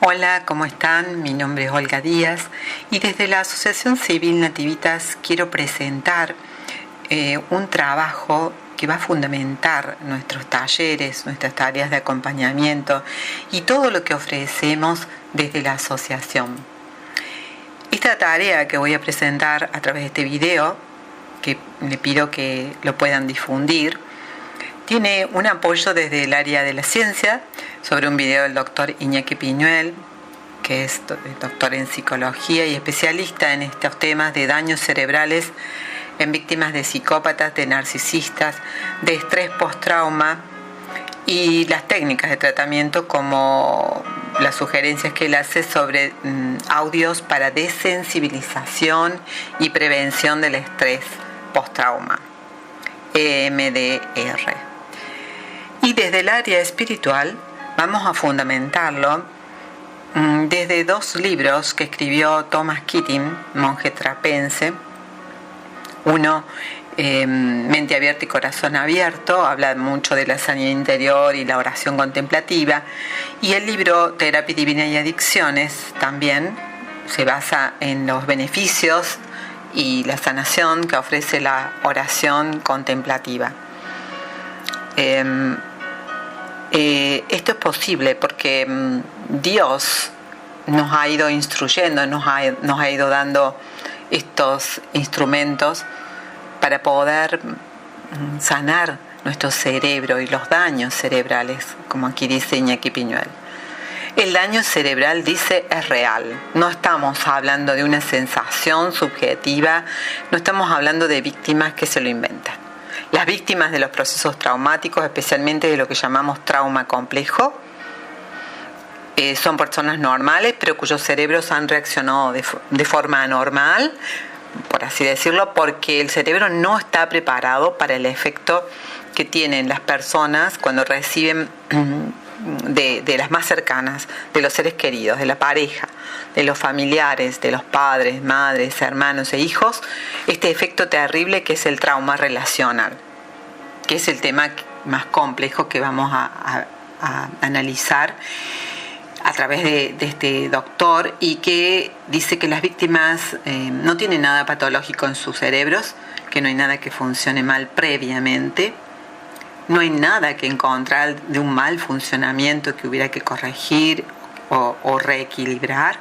Hola, ¿cómo están? Mi nombre es Olga Díaz y desde la Asociación Civil Nativitas quiero presentar un trabajo que va a fundamentar nuestros talleres, nuestras tareas de acompañamiento y todo lo que ofrecemos desde la asociación. Esta tarea que voy a presentar a través de este video, que le pido que lo puedan difundir, tiene un apoyo desde el área de la ciencia sobre un video del doctor Iñaki Piñuel, que es doctor en psicología y especialista en estos temas de daños cerebrales en víctimas de psicópatas, de narcisistas, de estrés post-trauma y las técnicas de tratamiento como las sugerencias que él hace sobre audios para desensibilización y prevención del estrés post-trauma, EMDR. Y desde el área espiritual vamos a fundamentarlo desde dos libros que escribió Thomas Keating, monje trapense. Uno, Mente abierta y corazón abierto, habla mucho de la sanidad interior y la oración contemplativa. Y el libro Terapia Divina y Adicciones también se basa en los beneficios y la sanación que ofrece la oración contemplativa. Esto es posible porque Dios nos ha ido instruyendo, nos ha ido dando estos instrumentos para poder sanar nuestro cerebro y los daños cerebrales, como aquí dice Iñaki Piñuel. El daño cerebral, dice, es real. No estamos hablando de una sensación subjetiva, no estamos hablando de víctimas que se lo inventan. Las víctimas de los procesos traumáticos, especialmente de lo que llamamos trauma complejo, son personas normales, pero cuyos cerebros han reaccionado de forma anormal, por así decirlo, porque el cerebro no está preparado para el efecto que tienen las personas cuando reciben de las más cercanas, de los seres queridos, de la pareja, de los familiares, de los padres, madres, hermanos e hijos, este efecto terrible que es el trauma relacional, que es el tema más complejo que vamos a analizar a través de este doctor, y que dice que las víctimas no tienen nada patológico en sus cerebros, que no hay nada que funcione mal previamente, no hay nada que encontrar de un mal funcionamiento que hubiera que corregir o reequilibrar,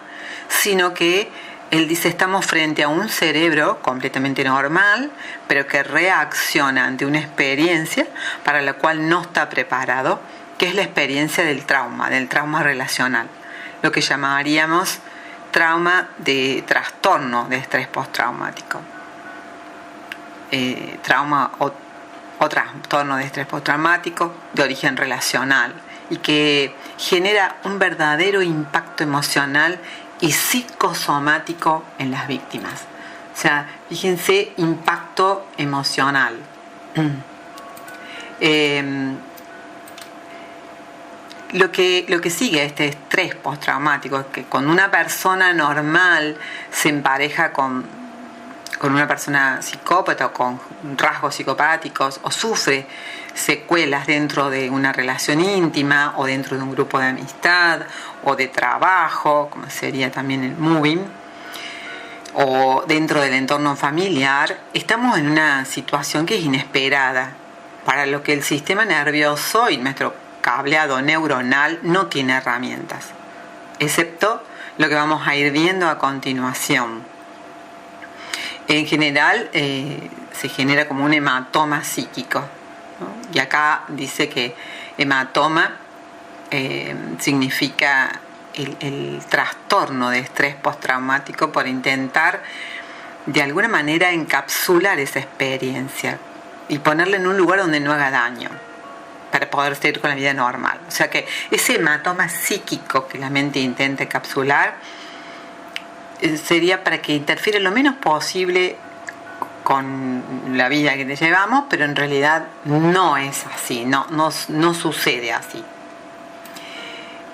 sino que él dice, estamos frente a un cerebro completamente normal, pero que reacciona ante una experiencia para la cual no está preparado, que es la experiencia del trauma relacional, lo que llamaríamos trauma de trastorno de estrés postraumático, trauma o trastorno de estrés postraumático de origen relacional, y que genera un verdadero impacto emocional y psicosomático en las víctimas. O sea, fíjense, impacto emocional. Lo que sigue este estrés postraumático es que cuando una persona normal se empareja con una persona psicópata o con rasgos psicopáticos, o sufre secuelas dentro de una relación íntima o dentro de un grupo de amistad o de trabajo, como sería también el moving, o dentro del entorno familiar, estamos en una situación que es inesperada, para lo que el sistema nervioso y nuestro cableado neuronal no tiene herramientas, excepto lo que vamos a ir viendo a continuación. En general se genera como un hematoma psíquico, ¿no? Y acá dice que hematoma significa el trastorno de estrés postraumático por intentar de alguna manera encapsular esa experiencia y ponerla en un lugar donde no haga daño, para poder seguir con la vida normal. O sea que ese hematoma psíquico que la mente intenta encapsular sería para que interfiera lo menos posible con la vida que llevamos, pero en realidad no es así, no sucede así.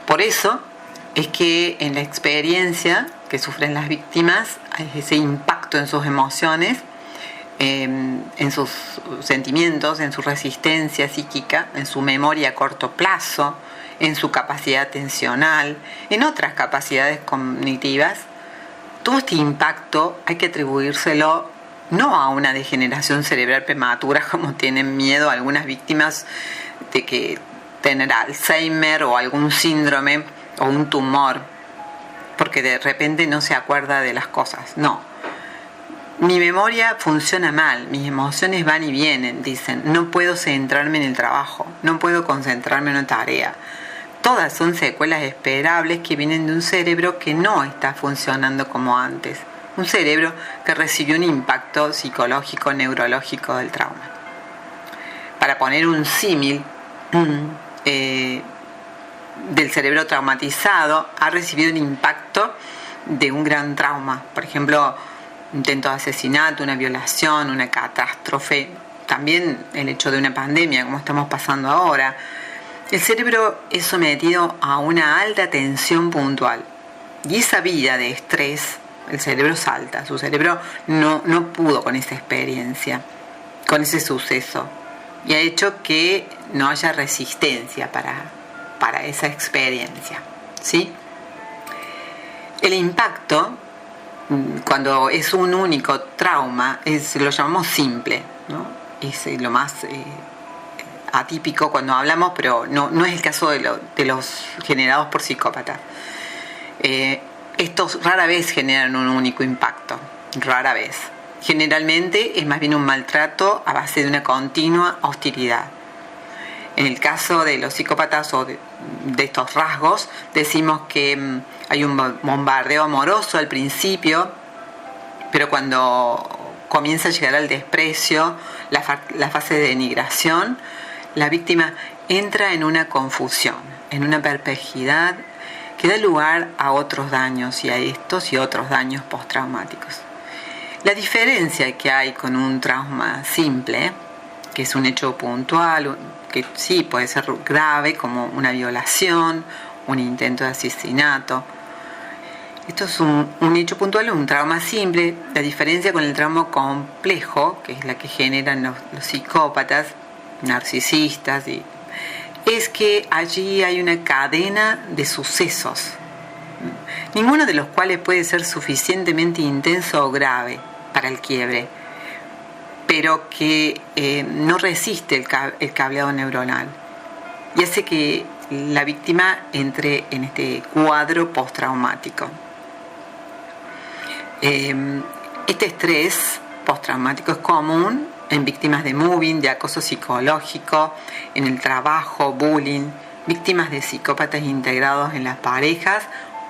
Por eso es que en la experiencia que sufren las víctimas, ese impacto en sus emociones, en sus sentimientos, en su resistencia psíquica, en su memoria a corto plazo, en su capacidad atencional, en otras capacidades cognitivas. Todo este impacto hay que atribuírselo no a una degeneración cerebral prematura, como tienen miedo algunas víctimas de que tener Alzheimer o algún síndrome o un tumor, porque de repente no se acuerda de las cosas. No. Mi memoria funciona mal, mis emociones van y vienen, dicen. No puedo centrarme en el trabajo, no puedo concentrarme en una tarea. Todas son secuelas esperables que vienen de un cerebro que no está funcionando como antes. Un cerebro que recibió un impacto psicológico, neurológico del trauma. Para poner un símil, del cerebro traumatizado ha recibido un impacto de un gran trauma. Por ejemplo, intento de asesinato, una violación, una catástrofe, también el hecho de una pandemia, como estamos pasando ahora. El cerebro es sometido a una alta tensión puntual. Y esa vida de estrés, el cerebro salta. Su cerebro no pudo con esa experiencia, con ese suceso. Y ha hecho que no haya resistencia para esa experiencia, ¿sí? El impacto, cuando es un único trauma, lo llamamos simple, ¿no? Es lo más atípico cuando hablamos, pero no es el caso de los generados por psicópatas. Estos rara vez generan un único impacto, rara vez. Generalmente es más bien un maltrato a base de una continua hostilidad. En el caso de los psicópatas o de estos rasgos, decimos que hay un bombardeo amoroso al principio, pero cuando comienza a llegar al desprecio, la fase de denigración, la víctima entra en una confusión, en una perplejidad que da lugar a otros daños y a estos y otros daños postraumáticos. La diferencia que hay con un trauma simple, que es un hecho puntual, que sí puede ser grave, como una violación, un intento de asesinato. Esto es un hecho puntual, un trauma simple. La diferencia con el trauma complejo, que es la que generan los psicópatas, narcisistas, es que allí hay una cadena de sucesos, ninguno de los cuales puede ser suficientemente intenso o grave para el quiebre, pero que no resiste el cableado neuronal y hace que la víctima entre en este cuadro postraumático. Este estrés postraumático es común en víctimas de mobbing, de acoso psicológico, en el trabajo, bullying, víctimas de psicópatas integrados en las parejas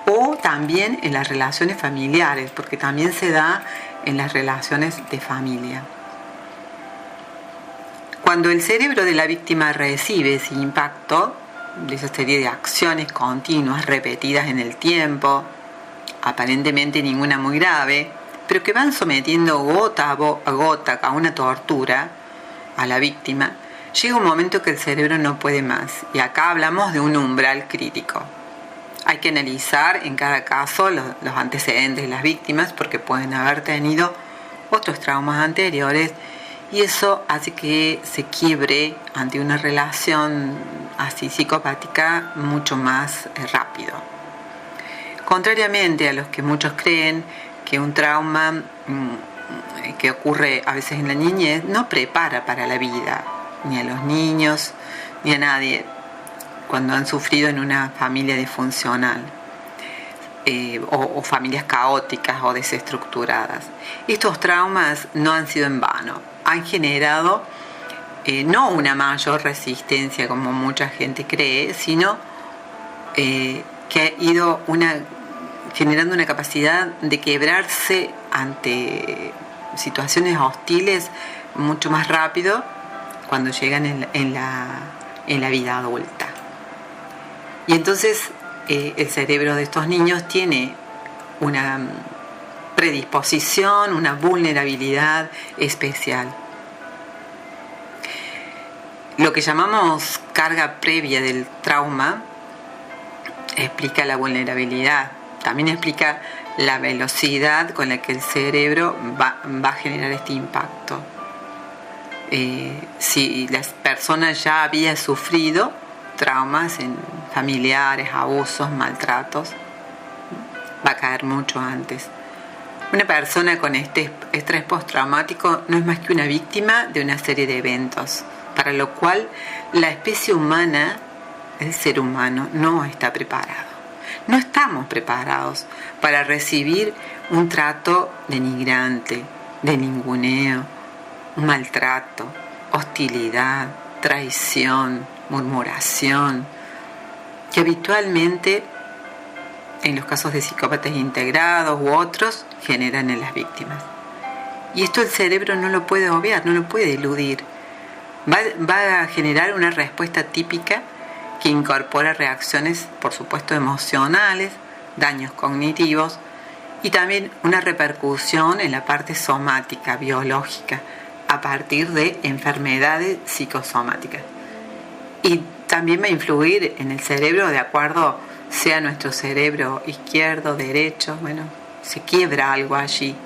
o también en las relaciones familiares, porque también se da en las relaciones de familia. Cuando el cerebro de la víctima recibe ese impacto, de esa serie de acciones continuas, repetidas en el tiempo, aparentemente ninguna muy grave, pero que van sometiendo gota a gota a una tortura a la víctima, llega un momento que el cerebro no puede más. Y acá hablamos de un umbral crítico. Hay que analizar en cada caso los antecedentes de las víctimas, porque pueden haber tenido otros traumas anteriores, y eso hace que se quiebre ante una relación así psicopática mucho más rápido. Contrariamente a los que muchos creen que un trauma que ocurre a veces en la niñez no prepara para la vida, ni a los niños, ni a nadie, cuando han sufrido en una familia disfuncional o familias caóticas o desestructuradas. Estos traumas no han sido en vano, han generado no una mayor resistencia como mucha gente cree, sino que ha ido generando una capacidad de quebrarse ante situaciones hostiles mucho más rápido cuando llegan en la vida adulta. Y entonces el cerebro de estos niños tiene una predisposición, una vulnerabilidad especial. Lo que llamamos carga previa del trauma explica la vulnerabilidad. También explica la velocidad con la que el cerebro va a generar este impacto. Si la persona ya había sufrido traumas familiares, abusos, maltratos, va a caer mucho antes. Una persona con este estrés postraumático no es más que una víctima de una serie de eventos, para lo cual la especie humana, el ser humano, no está preparado. No estamos preparados para recibir un trato denigrante, de ninguneo, un maltrato, hostilidad, traición, murmuración, que habitualmente en los casos de psicópatas integrados u otros generan en las víctimas. Y esto el cerebro no lo puede obviar, no lo puede eludir. Va a generar una respuesta típica que incorpora reacciones, por supuesto, emocionales, daños cognitivos y también una repercusión en la parte somática, biológica, a partir de enfermedades psicosomáticas. Y también va a influir en el cerebro de acuerdo, sea nuestro cerebro izquierdo, derecho, se quiebra algo allí.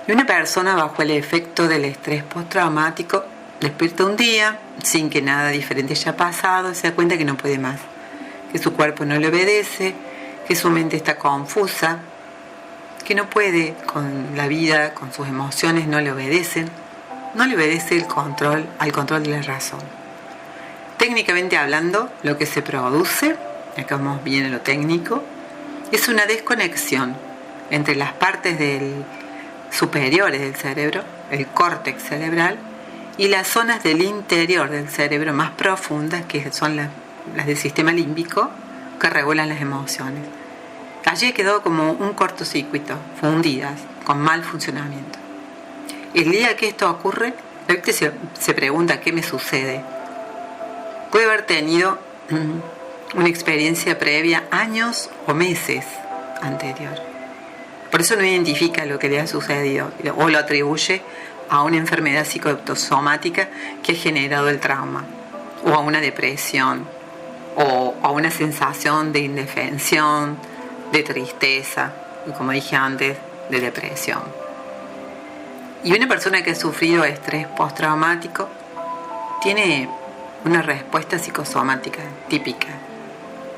Y una persona bajo el efecto del estrés postraumático despierta un día sin que nada diferente haya pasado y se da cuenta que no puede más, que su cuerpo no le obedece, que su mente está confusa, que no puede con la vida, con sus emociones, no le obedece al control de la razón. Técnicamente hablando, lo que se produce, acá vamos bien en lo técnico, es una desconexión entre las partes superiores del cerebro, el córtex cerebral, y las zonas del interior del cerebro más profundas, que son las del sistema límbico, que regulan las emociones. Allí quedó como un cortocircuito, fundidas, con mal funcionamiento. El día que esto ocurre, la víctima se pregunta qué me sucede. Puede haber tenido una experiencia previa años o meses anterior. Por eso no identifica lo que le ha sucedido o lo atribuye a una enfermedad psicosomática que ha generado el trauma, o a una depresión, o a una sensación de indefensión, de tristeza, y como dije antes, de depresión. Y una persona que ha sufrido estrés postraumático tiene una respuesta psicosomática típica.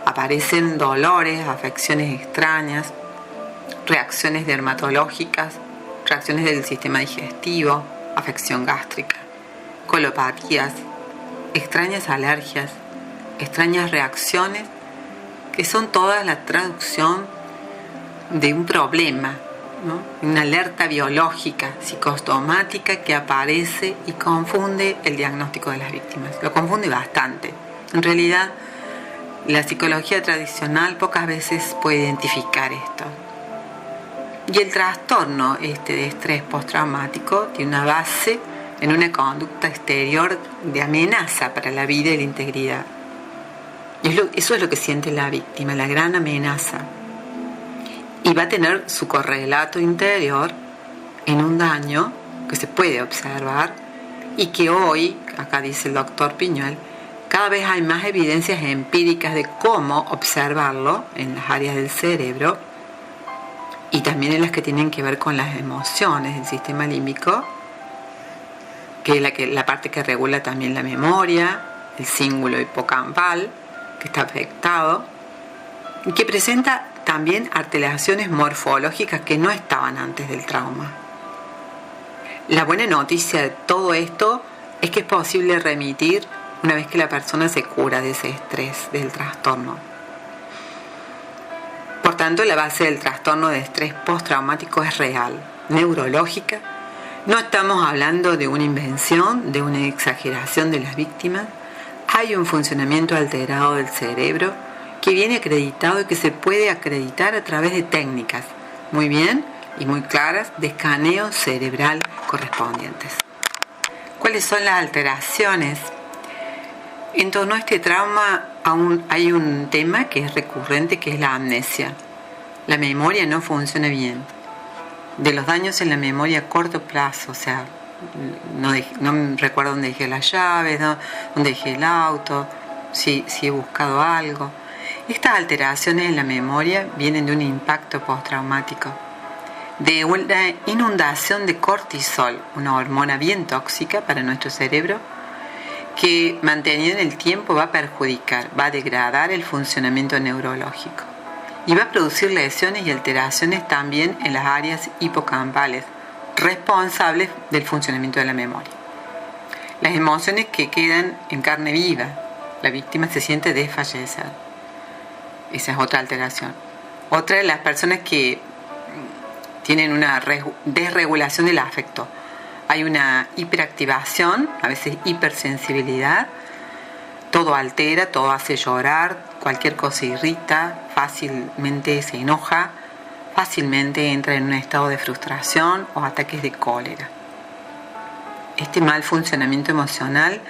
Aparecen dolores, afecciones extrañas, reacciones dermatológicas, reacciones del sistema digestivo, afección gástrica, colopatías, extrañas alergias, extrañas reacciones, que son todas la traducción de un problema, ¿no? Una alerta biológica, psicosomática, que aparece y confunde el diagnóstico de las víctimas. Lo confunde bastante. En realidad, la psicología tradicional pocas veces puede identificar esto. Y el trastorno de estrés postraumático tiene una base en una conducta exterior de amenaza para la vida y la integridad. Y eso es lo que siente la víctima, la gran amenaza. Y va a tener su correlato interior en un daño que se puede observar y que hoy, acá dice el doctor Piñol, cada vez hay más evidencias empíricas de cómo observarlo en las áreas del cerebro y también en las que tienen que ver con las emociones del sistema límbico, que es la parte que regula también la memoria, el cíngulo hipocampal, que está afectado, y que presenta también alteraciones morfológicas que no estaban antes del trauma. La buena noticia de todo esto es que es posible remitir una vez que la persona se cura de ese estrés, del trastorno. Por tanto, la base del trastorno de estrés postraumático es real, neurológica. No estamos hablando de una invención, de una exageración de las víctimas. Hay un funcionamiento alterado del cerebro que viene acreditado y que se puede acreditar a través de técnicas muy bien y muy claras de escaneo cerebral correspondientes. ¿Cuáles son las alteraciones? En torno a este trauma aún hay un tema que es recurrente, que es la amnesia. La memoria no funciona bien. De los daños en la memoria a corto plazo, o sea, no me recuerdo dónde dejé las llaves, dónde dejé el auto, si he buscado algo. Estas alteraciones en la memoria vienen de un impacto postraumático, de una inundación de cortisol, una hormona bien tóxica para nuestro cerebro, que mantenido en el tiempo va a perjudicar, va a degradar el funcionamiento neurológico y va a producir lesiones y alteraciones también en las áreas hipocampales responsables del funcionamiento de la memoria. Las emociones que quedan en carne viva, la víctima se siente desfallecer. Esa es otra alteración. Otra de las personas que tienen una desregulación del afecto. Hay una hiperactivación, a veces hipersensibilidad, todo altera, todo hace llorar, cualquier cosa irrita, fácilmente se enoja, fácilmente entra en un estado de frustración o ataques de cólera. Este mal funcionamiento emocional,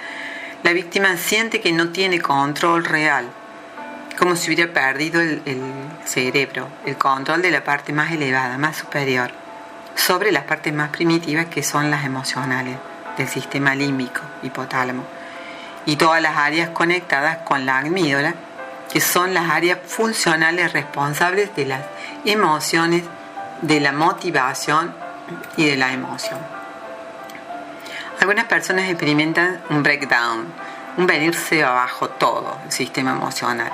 la víctima siente que no tiene control real, como si hubiera perdido el cerebro, el control de la parte más elevada, más superior, sobre las partes más primitivas que son las emocionales, del sistema límbico, hipotálamo, y todas las áreas conectadas con la amígdala, que son las áreas funcionales responsables de las emociones, de la motivación y de la emoción. Algunas personas experimentan un breakdown, un venirse abajo todo el sistema emocional.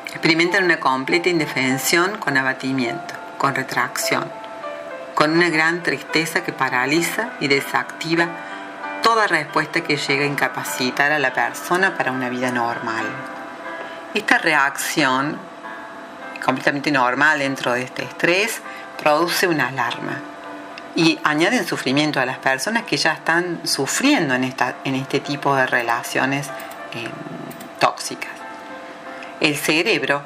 Experimentan una completa indefensión con abatimiento, con retracción, con una gran tristeza que paraliza y desactiva toda respuesta que llega a incapacitar a la persona para una vida normal. Esta reacción, completamente normal dentro de este estrés, produce una alarma y añade sufrimiento a las personas que ya están sufriendo en este tipo de relaciones tóxicas. El cerebro,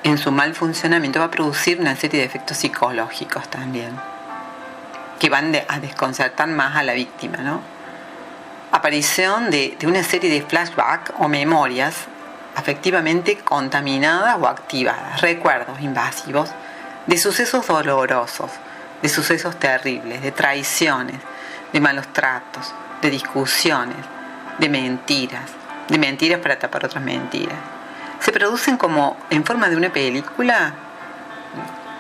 en su mal funcionamiento, va a producir una serie de efectos psicológicos también, que van a desconcertar más a la víctima, ¿no? Aparición de una serie de flashbacks o memorias afectivamente contaminadas o activadas, recuerdos invasivos de sucesos dolorosos, de sucesos terribles, de traiciones, de malos tratos, de discusiones, de mentiras para tapar otras mentiras. Se producen como en forma de una película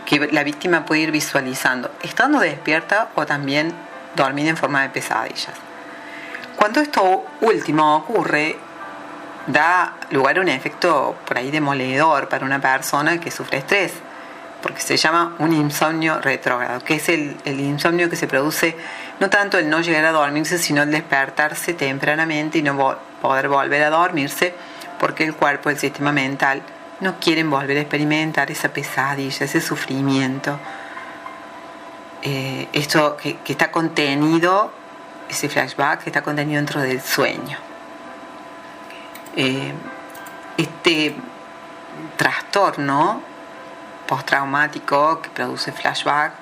que la víctima puede ir visualizando, estando despierta o también dormida en forma de pesadillas. Cuando esto último ocurre, da lugar a un efecto por ahí demoledor para una persona que sufre estrés, porque se llama un insomnio retrógrado, que es el insomnio que se produce no tanto el no llegar a dormirse, sino el despertarse tempranamente y no poder volver a dormirse, porque el cuerpo, el sistema mental, no quieren volver a experimentar esa pesadilla, ese sufrimiento, esto que está contenido, ese flashback que está contenido dentro del sueño. Este trastorno postraumático que produce flashback,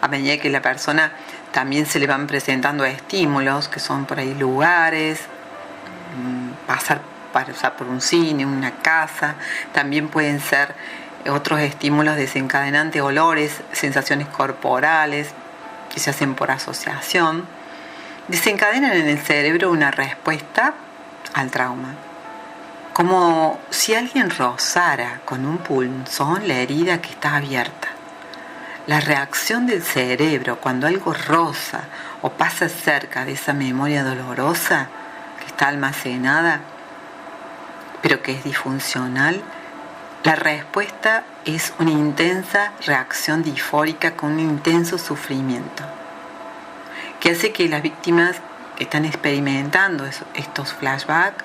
a medida que la persona también se le van presentando estímulos, que son por ahí lugares, pasar por un cine, una casa, también pueden ser otros estímulos desencadenantes, olores, sensaciones corporales que se hacen por asociación, desencadenan en el cerebro una respuesta al trauma. Como si alguien rozara con un punzón la herida que está abierta. La reacción del cerebro cuando algo roza o pasa cerca de esa memoria dolorosa que está almacenada, pero que es disfuncional, la respuesta es una intensa reacción disfórica con un intenso sufrimiento, que hace que las víctimas que están experimentando estos flashbacks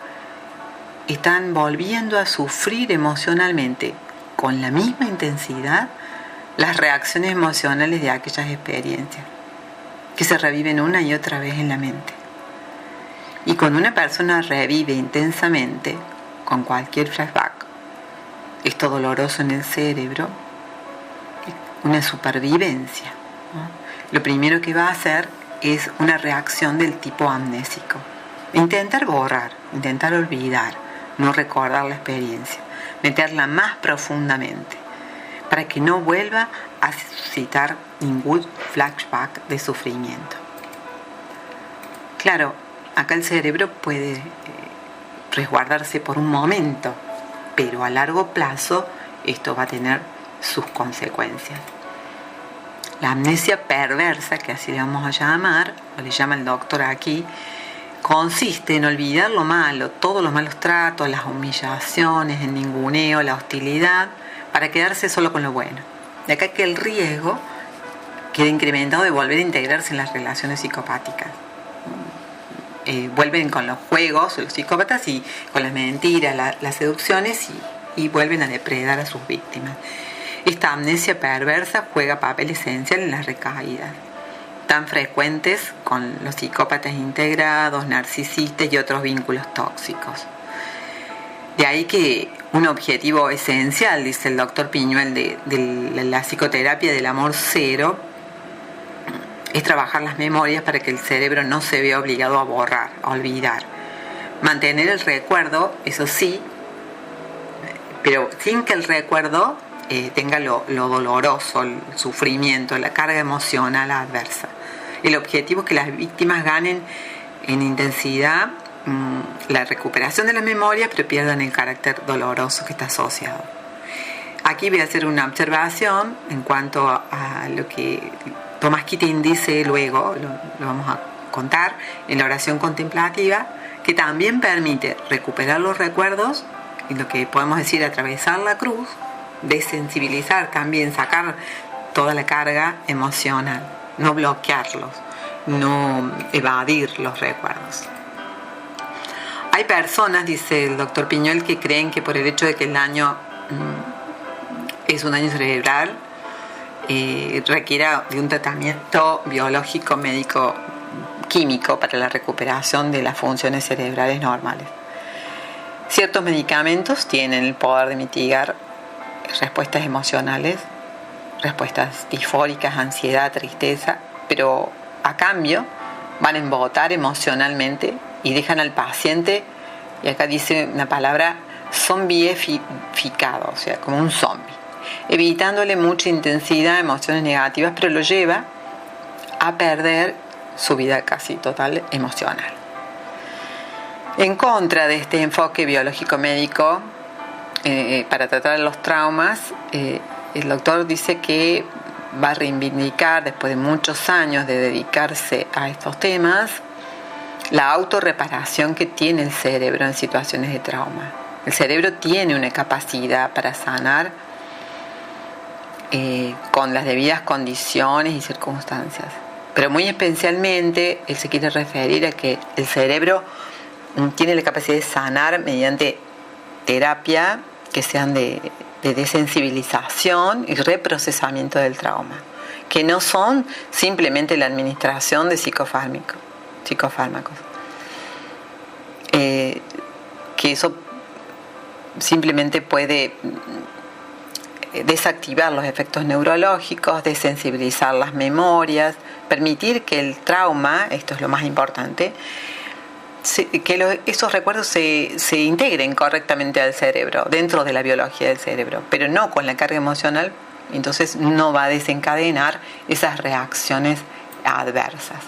están volviendo a sufrir emocionalmente con la misma intensidad las reacciones emocionales de aquellas experiencias que se reviven una y otra vez en la mente. Y cuando una persona revive intensamente con cualquier flashback esto doloroso en el cerebro, una supervivencia, ¿no? Lo primero que va a hacer es una reacción del tipo amnésico, intentar borrar, intentar olvidar, no recordar la experiencia, meterla más profundamente para que no vuelva a suscitar ningún flashback de sufrimiento. Claro, acá el cerebro puede resguardarse por un momento, pero a largo plazo esto va a tener sus consecuencias. La amnesia perversa, que así le vamos a llamar, o le llama el doctor aquí, consiste en olvidar lo malo, todos los malos tratos, las humillaciones, el ninguneo, la hostilidad, para quedarse solo con lo bueno. De acá que el riesgo queda incrementado de volver a integrarse en las relaciones psicopáticas. Vuelven con los juegos, los psicópatas, y con las mentiras, las seducciones, y vuelven a depredar a sus víctimas. Esta amnesia perversa juega papel esencial en las recaídas, tan frecuentes con los psicópatas integrados, narcisistas y otros vínculos tóxicos. De ahí que un objetivo esencial, dice el doctor Piñuel, de la psicoterapia del amor cero, es trabajar las memorias para que el cerebro no se vea obligado a borrar, a olvidar. Mantener el recuerdo, eso sí, pero sin que el recuerdo tenga lo doloroso, el sufrimiento, la carga emocional adversa. El objetivo es que las víctimas ganen en intensidad la recuperación de las memorias, pero pierdan el carácter doloroso que está asociado. Aquí voy a hacer una observación en cuanto a lo que Thomas Keating dice luego, lo vamos a contar en la oración contemplativa, que también permite recuperar los recuerdos y lo que podemos decir atravesar la cruz, desensibilizar también, sacar toda la carga emocional, no bloquearlos, no evadir los recuerdos. Hay personas, dice el doctor Piñol, que creen que por el hecho de que el año es un año cerebral, requiera de un tratamiento biológico, médico, químico para la recuperación de las funciones cerebrales normales. Ciertos medicamentos tienen el poder de mitigar respuestas emocionales, respuestas disfóricas, ansiedad, tristeza, pero a cambio van a embotar emocionalmente y dejan al paciente, y acá dice una palabra, zombificado, o sea, como un zombie, evitándole mucha intensidad, emociones negativas, pero lo lleva a perder su vida casi total emocional. En contra de este enfoque biológico-médico para tratar los traumas, el doctor dice que va a reivindicar, después de muchos años de dedicarse a estos temas, la autorreparación que tiene el cerebro en situaciones de trauma. El cerebro tiene una capacidad para sanar con las debidas condiciones y circunstancias. Pero muy especialmente él se quiere referir a que el cerebro tiene la capacidad de sanar mediante terapia que sean de desensibilización y reprocesamiento del trauma, que no son simplemente la administración de psicofármacos. Que eso simplemente puede desactivar los efectos neurológicos, desensibilizar las memorias, permitir que el trauma, esto es lo más importante, que esos recuerdos se integren correctamente al cerebro, dentro de la biología del cerebro, pero no con la carga emocional, entonces no va a desencadenar esas reacciones adversas.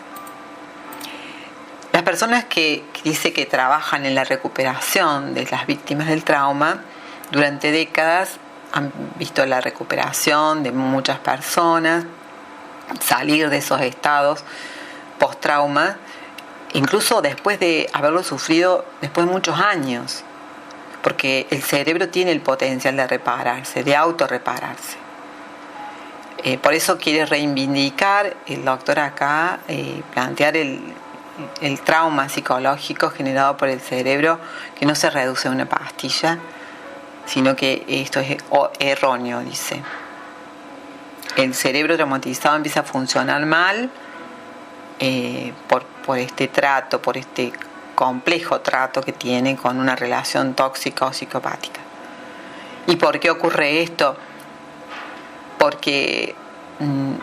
Las personas que dice que trabajan en la recuperación de las víctimas del trauma, durante décadas han visto la recuperación de muchas personas, salir de esos estados post-trauma, incluso después de haberlo sufrido después de muchos años, porque el cerebro tiene el potencial de repararse, de autorrepararse. Por eso quiere reivindicar el doctor acá, plantear el trauma psicológico generado por el cerebro, que no se reduce a una pastilla, sino que esto es erróneo, dice. El cerebro traumatizado empieza a funcionar mal por este trato, por este complejo trato que tiene con una relación tóxica o psicopática. ¿Y por qué ocurre esto? Porque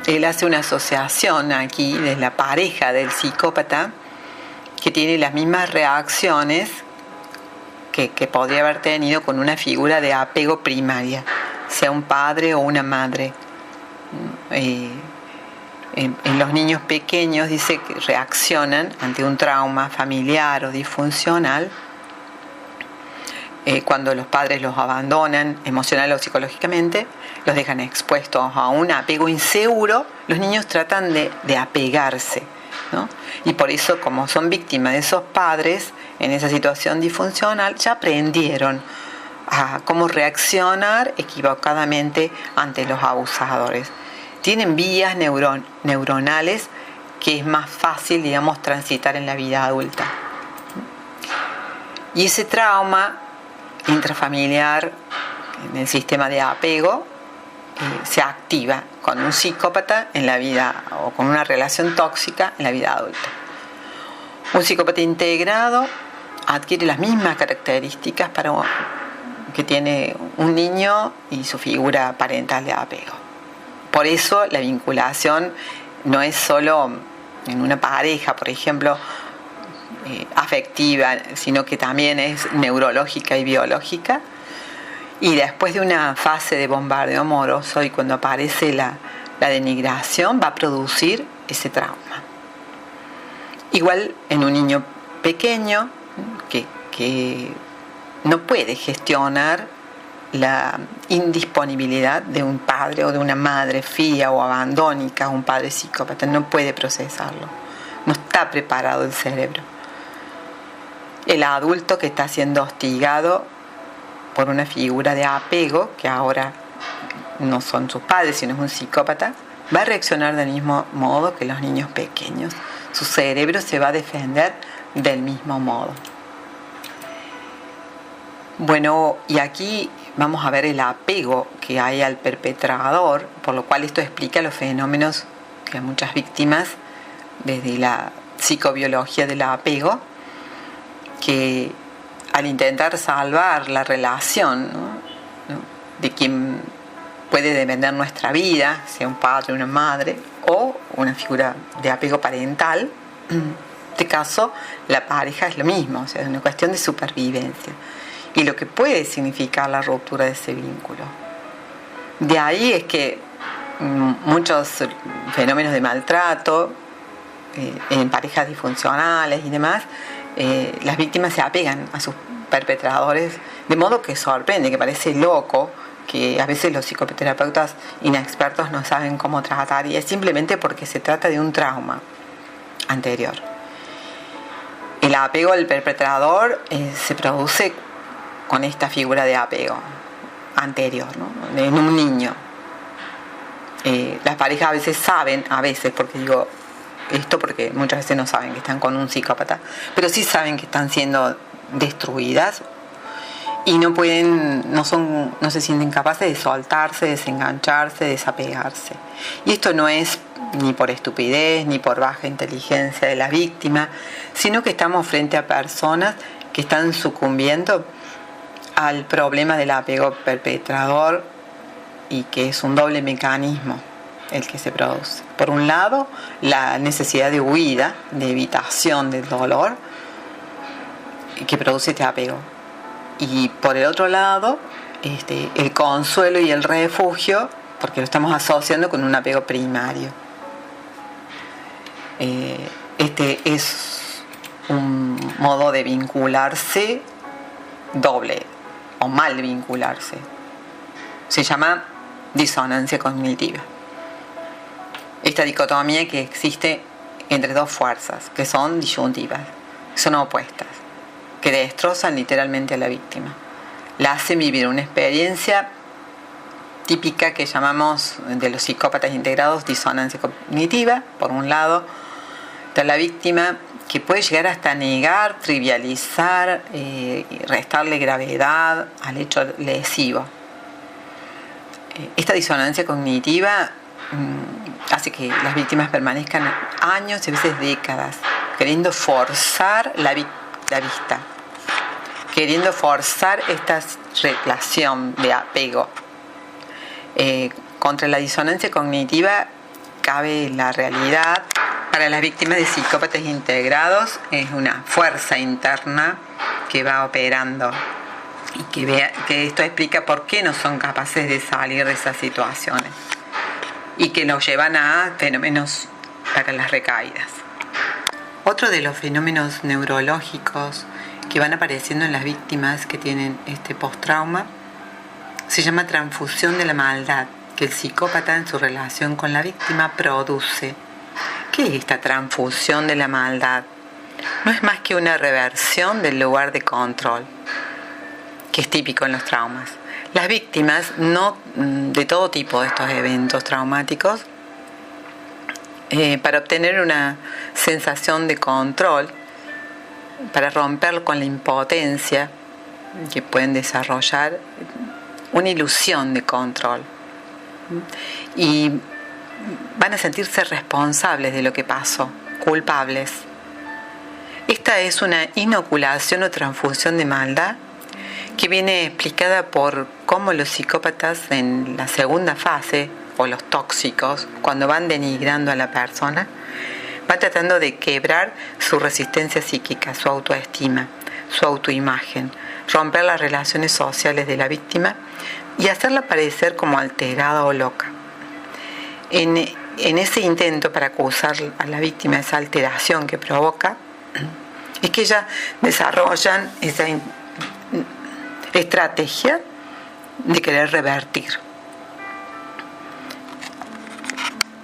él hace una asociación aquí de la pareja del psicópata que tiene las mismas reacciones que podría haber tenido con una figura de apego primaria, sea un padre o una madre. En los niños pequeños dice que reaccionan ante un trauma familiar o disfuncional cuando los padres los abandonan emocional o psicológicamente, los dejan expuestos a un apego inseguro. Los niños tratan de apegarse, ¿no? Y por eso, como son víctimas de esos padres en esa situación disfuncional, ya aprendieron a cómo reaccionar equivocadamente ante los abusadores. Tienen vías neuronales que es más fácil, digamos, transitar en la vida adulta. Y ese trauma intrafamiliar en el sistema de apego se activa con un psicópata en la vida, o con una relación tóxica en la vida adulta. Un psicópata integrado adquiere las mismas características que tiene un niño y su figura parental de apego. Por eso la vinculación no es solo en una pareja, por ejemplo, afectiva, sino que también es neurológica y biológica. Y después de una fase de bombardeo amoroso y cuando aparece la denigración, va a producir ese trauma. Igual en un niño pequeño que no puede gestionar la indisponibilidad de un padre o de una madre fría o abandónica, un padre psicópata, no puede procesarlo, no está preparado el cerebro. El adulto que está siendo hostigado por una figura de apego, que ahora no son sus padres, sino es un psicópata, va a reaccionar del mismo modo que los niños pequeños. Su cerebro se va a defender del mismo modo. Bueno, y aquí vamos a ver el apego que hay al perpetrador, por lo cual esto explica los fenómenos que a muchas víctimas, desde la psicobiología del apego, que al intentar salvar la relación, ¿no?, de quien puede depender nuestra vida, sea un padre, una madre o una figura de apego parental, en este caso la pareja es lo mismo, o sea, es una cuestión de supervivencia y lo que puede significar la ruptura de ese vínculo. De ahí es que muchos fenómenos de maltrato en parejas disfuncionales y demás, las víctimas se apegan a sus perpetradores, de modo que sorprende, que parece loco, que a veces los psicoterapeutas inexpertos no saben cómo tratar, y es simplemente porque se trata de un trauma anterior. El apego al perpetrador se produce con esta figura de apego anterior, ¿no?, en un niño. Las parejas a veces saben, porque digo esto porque muchas veces no saben que están con un psicópata, pero sí saben que están siendo destruidas y no se sienten capaces de soltarse, desengancharse, desapegarse. Y esto no es ni por estupidez ni por baja inteligencia de la víctima, sino que estamos frente a personas que están sucumbiendo al problema del apego perpetrador, y que es un doble mecanismo el que se produce. Por un lado, la necesidad de huida, de evitación del dolor que produce este apego. Y por el otro lado, el consuelo y el refugio, porque lo estamos asociando con un apego primario. Este es un modo de vincularse doble o mal vincularse. Se llama disonancia cognitiva. Esta dicotomía que existe entre dos fuerzas, que son disyuntivas, son opuestas, que destrozan literalmente a la víctima. La hacen vivir una experiencia típica que llamamos de los psicópatas integrados disonancia cognitiva. Por un lado, está la víctima que puede llegar hasta negar, trivializar y restarle gravedad al hecho lesivo. Esta disonancia cognitiva hace que las víctimas permanezcan años y a veces décadas queriendo forzar la vista, queriendo forzar esta relación de apego. Contra la disonancia cognitiva cabe la realidad. Para las víctimas de psicópatas integrados es una fuerza interna que va operando y que esto explica por qué no son capaces de salir de esas situaciones y que los llevan a fenómenos para las recaídas. Otro de los fenómenos neurológicos que van apareciendo en las víctimas que tienen este postrauma se llama transfusión de la maldad, que el psicópata en su relación con la víctima produce. ¿Qué ¿Qué es esta transfusión de la maldad? No es más que una reversión del lugar de control, que es típico en los traumas. Las víctimas, no de todo tipo de estos eventos traumáticos, para obtener una sensación de control, para romper con la impotencia que pueden desarrollar, una ilusión de control. Y van a sentirse responsables de lo que pasó, culpables. Esta es una inoculación o transfusión de maldad que viene explicada por cómo los psicópatas en la segunda fase, o los tóxicos, cuando van denigrando a la persona, van tratando de quebrar su resistencia psíquica, su autoestima, su autoimagen, romper las relaciones sociales de la víctima y hacerla parecer como alterada o loca. En ese intento para acusar a la víctima, esa alteración que provoca, es que ellas desarrollan esa estrategia de querer revertir.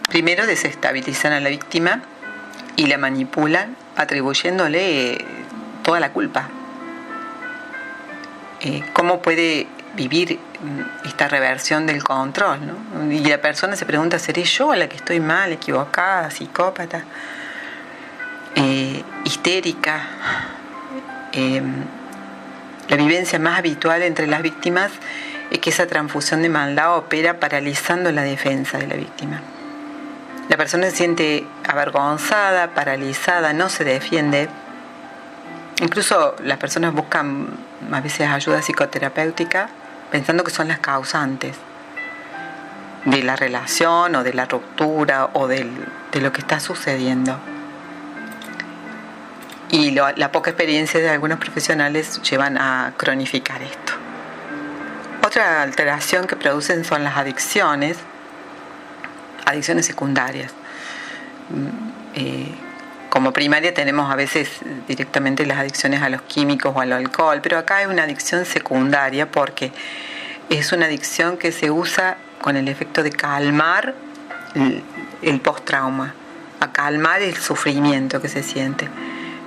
Primero desestabilizan a la víctima y la manipulan atribuyéndole toda la culpa. ¿Cómo puede vivir esta reversión del control, ¿no? Y la persona se pregunta, ¿seré yo la que estoy mal, equivocada, psicópata, histérica? La vivencia más habitual entre las víctimas es que esa transfusión de maldad opera paralizando la defensa de la víctima. La persona se siente avergonzada, paralizada, no se defiende. Incluso las personas buscan a veces ayuda psicoterapéutica pensando que son las causantes de la relación o de la ruptura o de lo que está sucediendo. Y la poca experiencia de algunos profesionales llevan a cronificar esto. Otra alteración que producen son las adicciones secundarias. Como primaria tenemos a veces directamente las adicciones a los químicos o al alcohol, pero acá hay una adicción secundaria porque es una adicción que se usa con el efecto de calmar el post-trauma, a calmar el sufrimiento que se siente,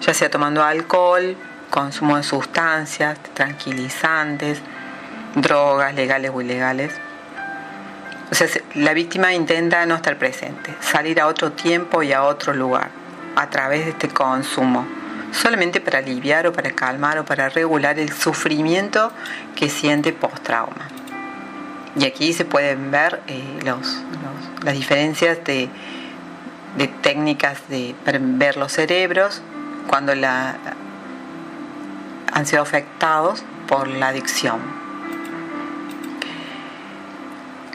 ya sea tomando alcohol, consumo de sustancias, tranquilizantes, drogas legales o ilegales. O sea, la víctima intenta no estar presente, salir a otro tiempo y a otro lugar a través de este consumo, solamente para aliviar o para calmar o para regular el sufrimiento que siente post-trauma. Y aquí se pueden ver las diferencias de técnicas para ver los cerebros cuando han sido afectados por la adicción.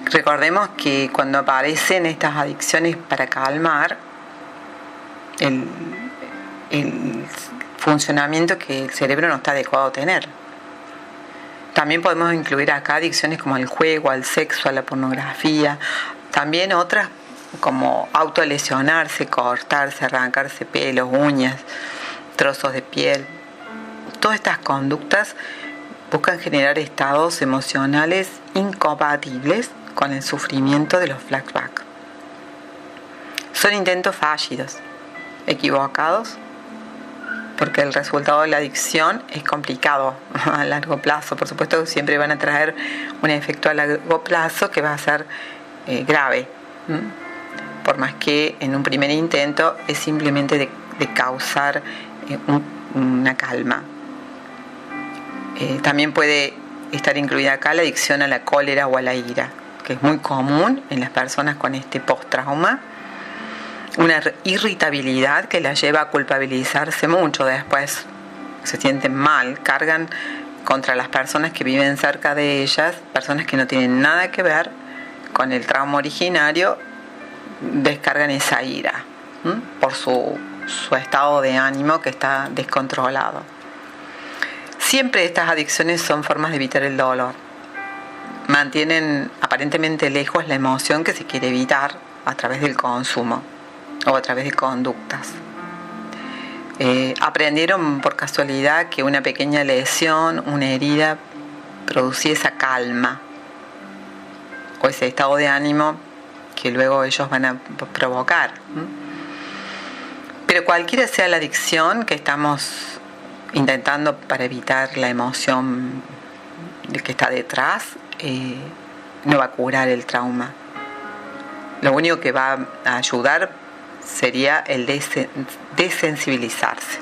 Recordemos que cuando aparecen estas adicciones para calmar, el funcionamiento que el cerebro no está adecuado a tener. También podemos incluir acá adicciones como al juego, al sexo, a la pornografía, también otras como autolesionarse, cortarse, arrancarse pelos, uñas, trozos de piel. Todas estas conductas buscan generar estados emocionales incompatibles con el sufrimiento de los flashbacks. Son intentos fallidos, equivocados, porque el resultado de la adicción es complicado a largo plazo. Por supuesto, siempre van a traer un efecto a largo plazo que va a ser grave, por más que en un primer intento es simplemente de causar una calma. También puede estar incluida acá la adicción a la cólera o a la ira, que es muy común en las personas con este post-trauma. Una irritabilidad que la lleva a culpabilizarse mucho después. Se sienten mal, cargan contra las personas que viven cerca de ellas, personas que no tienen nada que ver con el trauma originario, descargan esa ira por su estado de ánimo que está descontrolado. Siempre estas adicciones son formas de evitar el dolor. Mantienen aparentemente lejos la emoción que se quiere evitar a través del consumo o a través de conductas. Aprendieron por casualidad que una pequeña lesión, una herida, producía esa calma o ese estado de ánimo que luego ellos van a provocar. Pero cualquiera sea la adicción que estamos intentando para evitar la emoción de que está detrás, no va a curar el trauma. Lo único que va a ayudar sería el desensibilizarse.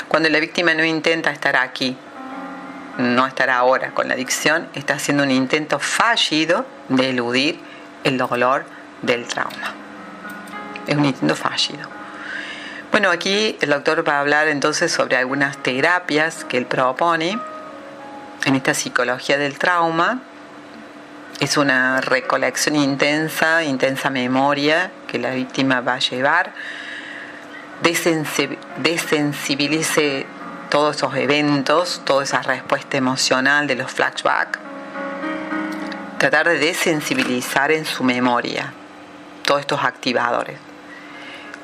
Cuando la víctima no intenta estar aquí, no estar ahora con la adicción, está haciendo un intento fallido de eludir el dolor del trauma. Es un intento fallido. Bueno, aquí el doctor va a hablar entonces sobre algunas terapias que él propone en esta psicología del trauma. Es una recolección intensa memoria que la víctima va a llevar. Desensibilice todos esos eventos, toda esa respuesta emocional de los flashbacks. Tratar de desensibilizar en su memoria todos estos activadores.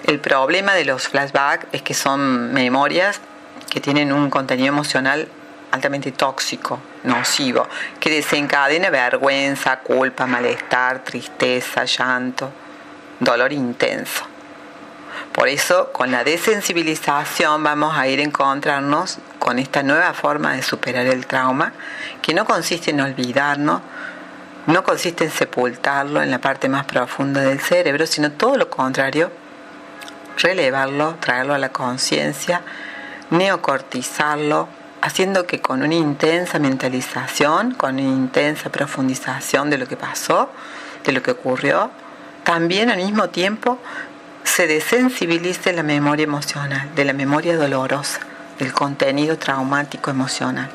El problema de los flashbacks es que son memorias que tienen un contenido emocional altamente tóxico, nocivo, que desencadena vergüenza, culpa, malestar, tristeza, llanto, dolor intenso. Por eso, con la desensibilización vamos a ir a encontrarnos con esta nueva forma de superar el trauma, que no consiste en olvidarnos, no consiste en sepultarlo en la parte más profunda del cerebro, sino todo lo contrario, relevarlo, traerlo a la conciencia, neocortizarlo, haciendo que con una intensa mentalización, con una intensa profundización de lo que pasó, de lo que ocurrió, también al mismo tiempo se desensibilice la memoria emocional, de la memoria dolorosa, del contenido traumático emocional.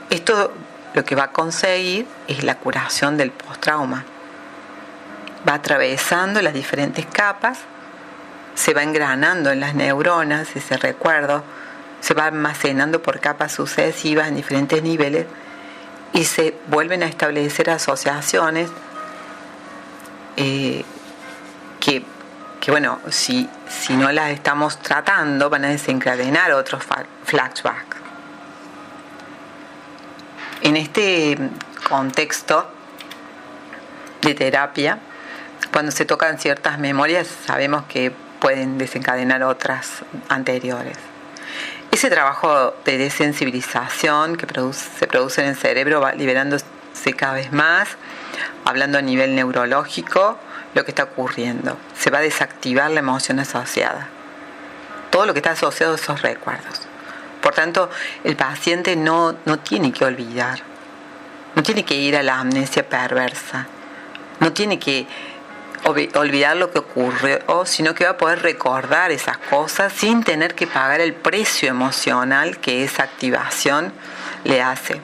Esto lo que va a conseguir es la curación del post-trauma. Va atravesando las diferentes capas, se va engranando en las neuronas ese recuerdo, se va almacenando por capas sucesivas en diferentes niveles y se vuelven a establecer asociaciones que bueno, si no las estamos tratando, van a desencadenar otros flashbacks. En este contexto de terapia, cuando se tocan ciertas memorias, sabemos que pueden desencadenar otras anteriores. Ese trabajo de desensibilización que se produce en el cerebro va liberándose cada vez más, hablando a nivel neurológico, lo que está ocurriendo. Se va a desactivar la emoción asociada. Todo lo que está asociado a esos recuerdos. Por tanto, el paciente no tiene que olvidar. No tiene que ir a la amnesia perversa. No tiene que olvidar lo que ocurrió, sino que va a poder recordar esas cosas sin tener que pagar el precio emocional que esa activación le hace.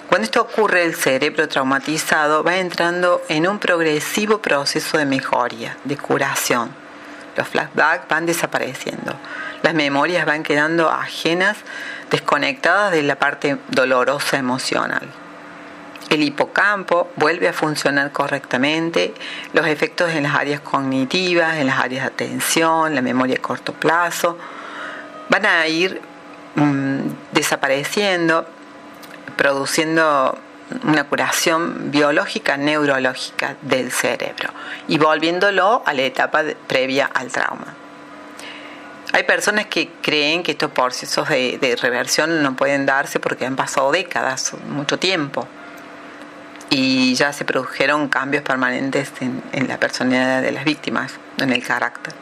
Cuando esto ocurre, el cerebro traumatizado va entrando en un progresivo proceso de mejoría, de curación. Los flashbacks van desapareciendo. Las memorias van quedando ajenas, desconectadas de la parte dolorosa emocional. El hipocampo vuelve a funcionar correctamente, los efectos en las áreas cognitivas, en las áreas de atención, la memoria a corto plazo, van a ir desapareciendo, produciendo una curación biológica, neurológica del cerebro y volviéndolo a la etapa previa al trauma. Hay personas que creen que estos procesos de reversión no pueden darse porque han pasado décadas, mucho tiempo, y ya se produjeron cambios permanentes en la personalidad de las víctimas, en el carácter.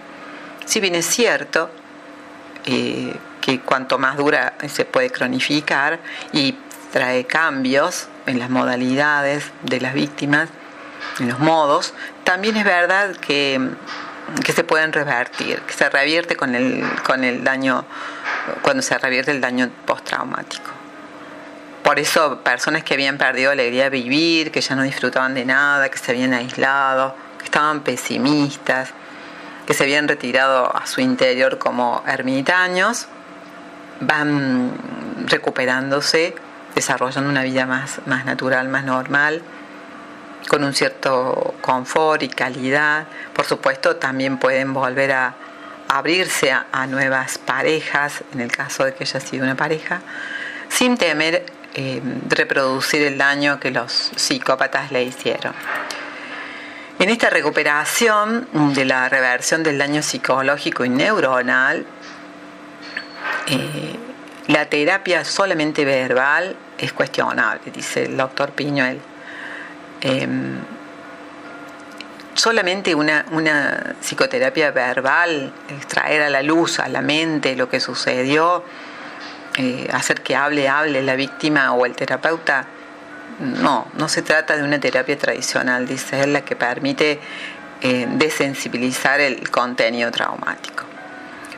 Si bien es cierto que cuanto más dura se puede cronificar y trae cambios en las modalidades de las víctimas, en los modos, también es verdad que se pueden revertir, que se revierte con el daño, cuando se revierte el daño postraumático. Por eso personas que habían perdido la alegría de vivir, que ya no disfrutaban de nada, que se habían aislado, que estaban pesimistas, que se habían retirado a su interior como ermitaños, van recuperándose, desarrollando una vida más natural, más normal, con un cierto confort y calidad. Por supuesto, también pueden volver a abrirse a nuevas parejas, en el caso de que haya sido una pareja, sin temer reproducir el daño que los psicópatas le hicieron. En esta recuperación de la reversión del daño psicológico y neuronal, la terapia solamente verbal es cuestionable, dice el doctor Piñuel. Solamente una psicoterapia verbal, extraer a la luz, a la mente lo que sucedió, hacer que hable la víctima o el terapeuta, no se trata de una terapia tradicional, dice él, la que permite desensibilizar el contenido traumático.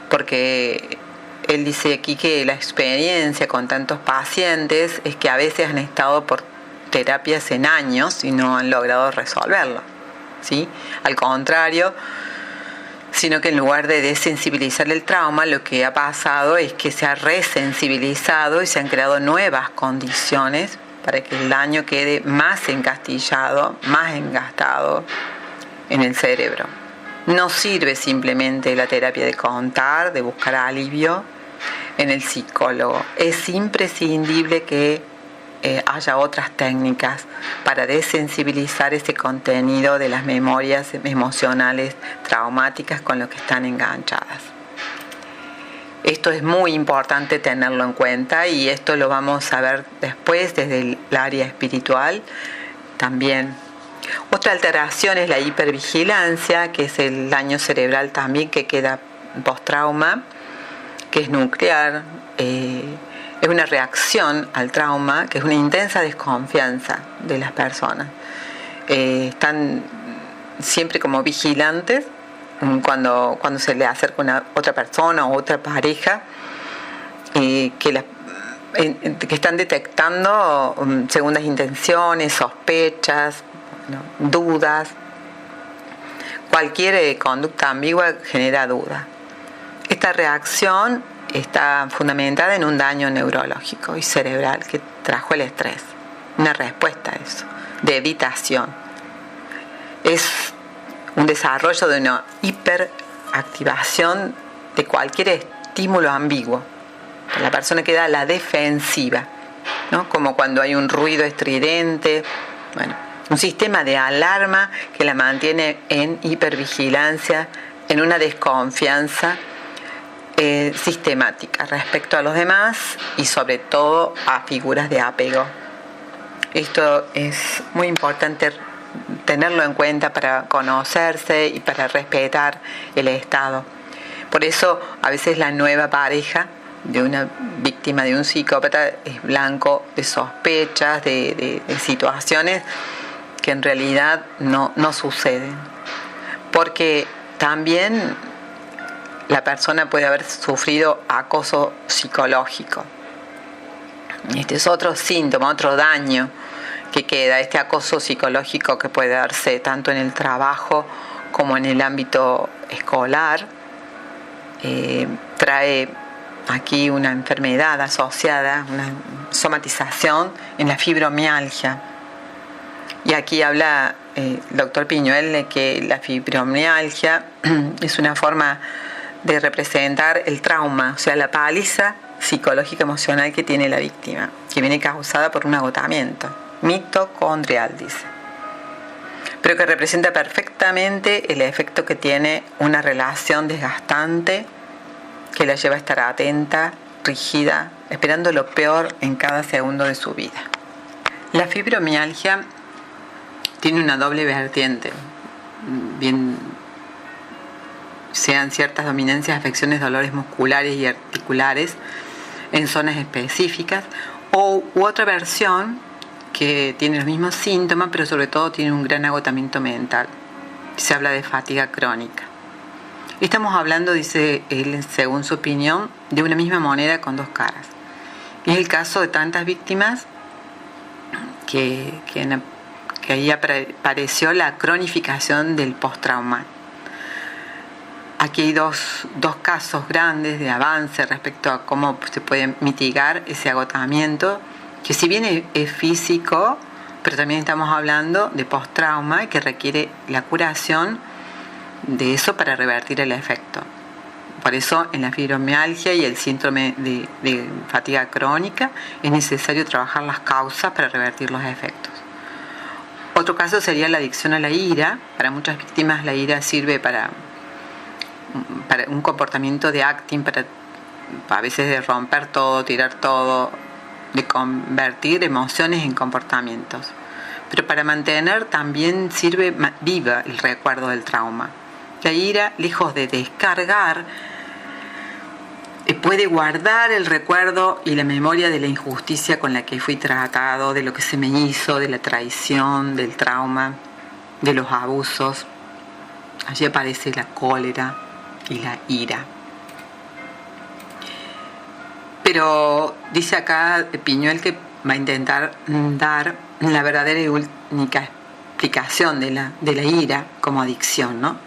Porque él dice aquí que la experiencia con tantos pacientes es que a veces han estado por terapias en años y no han logrado resolverlo, ¿sí? Al contrario, sino que en lugar de desensibilizar el trauma, lo que ha pasado es que se ha resensibilizado y se han creado nuevas condiciones para que el daño quede más encastillado, más engastado en el cerebro. No sirve simplemente la terapia de contar, de buscar alivio en el psicólogo. Es imprescindible que haya otras técnicas para desensibilizar ese contenido de las memorias emocionales traumáticas con lo que están enganchadas. Esto es muy importante tenerlo en cuenta y esto lo vamos a ver después desde el área espiritual también. Otra alteración es la hipervigilancia, que es el daño cerebral también que queda post-trauma, que es nuclear. Es una reacción al trauma, que es una intensa desconfianza de las personas. Están siempre como vigilantes cuando se le acerca una otra persona o otra pareja, que están detectando segundas intenciones, sospechas, dudas. Cualquier conducta ambigua genera duda. Esta reacción está fundamentada en un daño neurológico y cerebral que trajo el estrés, una respuesta a eso, de evitación. Es un desarrollo de una hiperactivación de cualquier estímulo ambiguo. La persona queda a la defensiva, ¿no? Como cuando hay un ruido estridente, un sistema de alarma que la mantiene en hipervigilancia, en una desconfianza sistemática respecto a los demás y sobre todo a figuras de apego. Esto es muy importante tenerlo en cuenta para conocerse y para respetar el estado. Por eso a veces la nueva pareja de una víctima de un psicópata es blanco de sospechas, de situaciones que en realidad no suceden, porque también la persona puede haber sufrido acoso psicológico. Este es otro síntoma, otro daño que queda, este acoso psicológico que puede darse tanto en el trabajo como en el ámbito escolar. Trae aquí una enfermedad asociada, una somatización en la fibromialgia. Y aquí habla el doctor Piñuel de que la fibromialgia es una forma de representar el trauma, o sea, la paliza psicológica emocional que tiene la víctima, que viene causada por un agotamiento mitocondrial, dice, pero que representa perfectamente el efecto que tiene una relación desgastante que la lleva a estar atenta, rígida, esperando lo peor en cada segundo de su vida. La fibromialgia tiene una doble vertiente, bien sean ciertas dominancias, afecciones, dolores musculares y articulares en zonas específicas, u otra versión que tiene los mismos síntomas, pero sobre todo tiene un gran agotamiento mental. Se habla de fatiga crónica. Estamos hablando, dice él, según su opinión, de una misma moneda con dos caras. Es el caso de tantas víctimas que ahí apareció la cronificación del post-trauma. Aquí hay dos casos grandes de avance respecto a cómo se puede mitigar ese agotamiento, que si bien es físico, pero también estamos hablando de post-trauma y que requiere la curación de eso para revertir el efecto. Por eso en la fibromialgia y el síndrome de fatiga crónica es necesario trabajar las causas para revertir los efectos. Otro caso sería la adicción a la ira. Para muchas víctimas la ira sirve para un comportamiento de acting, para a veces de romper todo, tirar todo, de convertir emociones en comportamientos. Pero para mantener también sirve viva el recuerdo del trauma. La ira, lejos de descargar, puede guardar el recuerdo y la memoria de la injusticia con la que fui tratado, de lo que se me hizo, de la traición, del trauma, de los abusos. Allí aparece la cólera y la ira. Pero dice acá Piñuel que va a intentar dar la verdadera y única explicación de la ira como adicción, ¿no?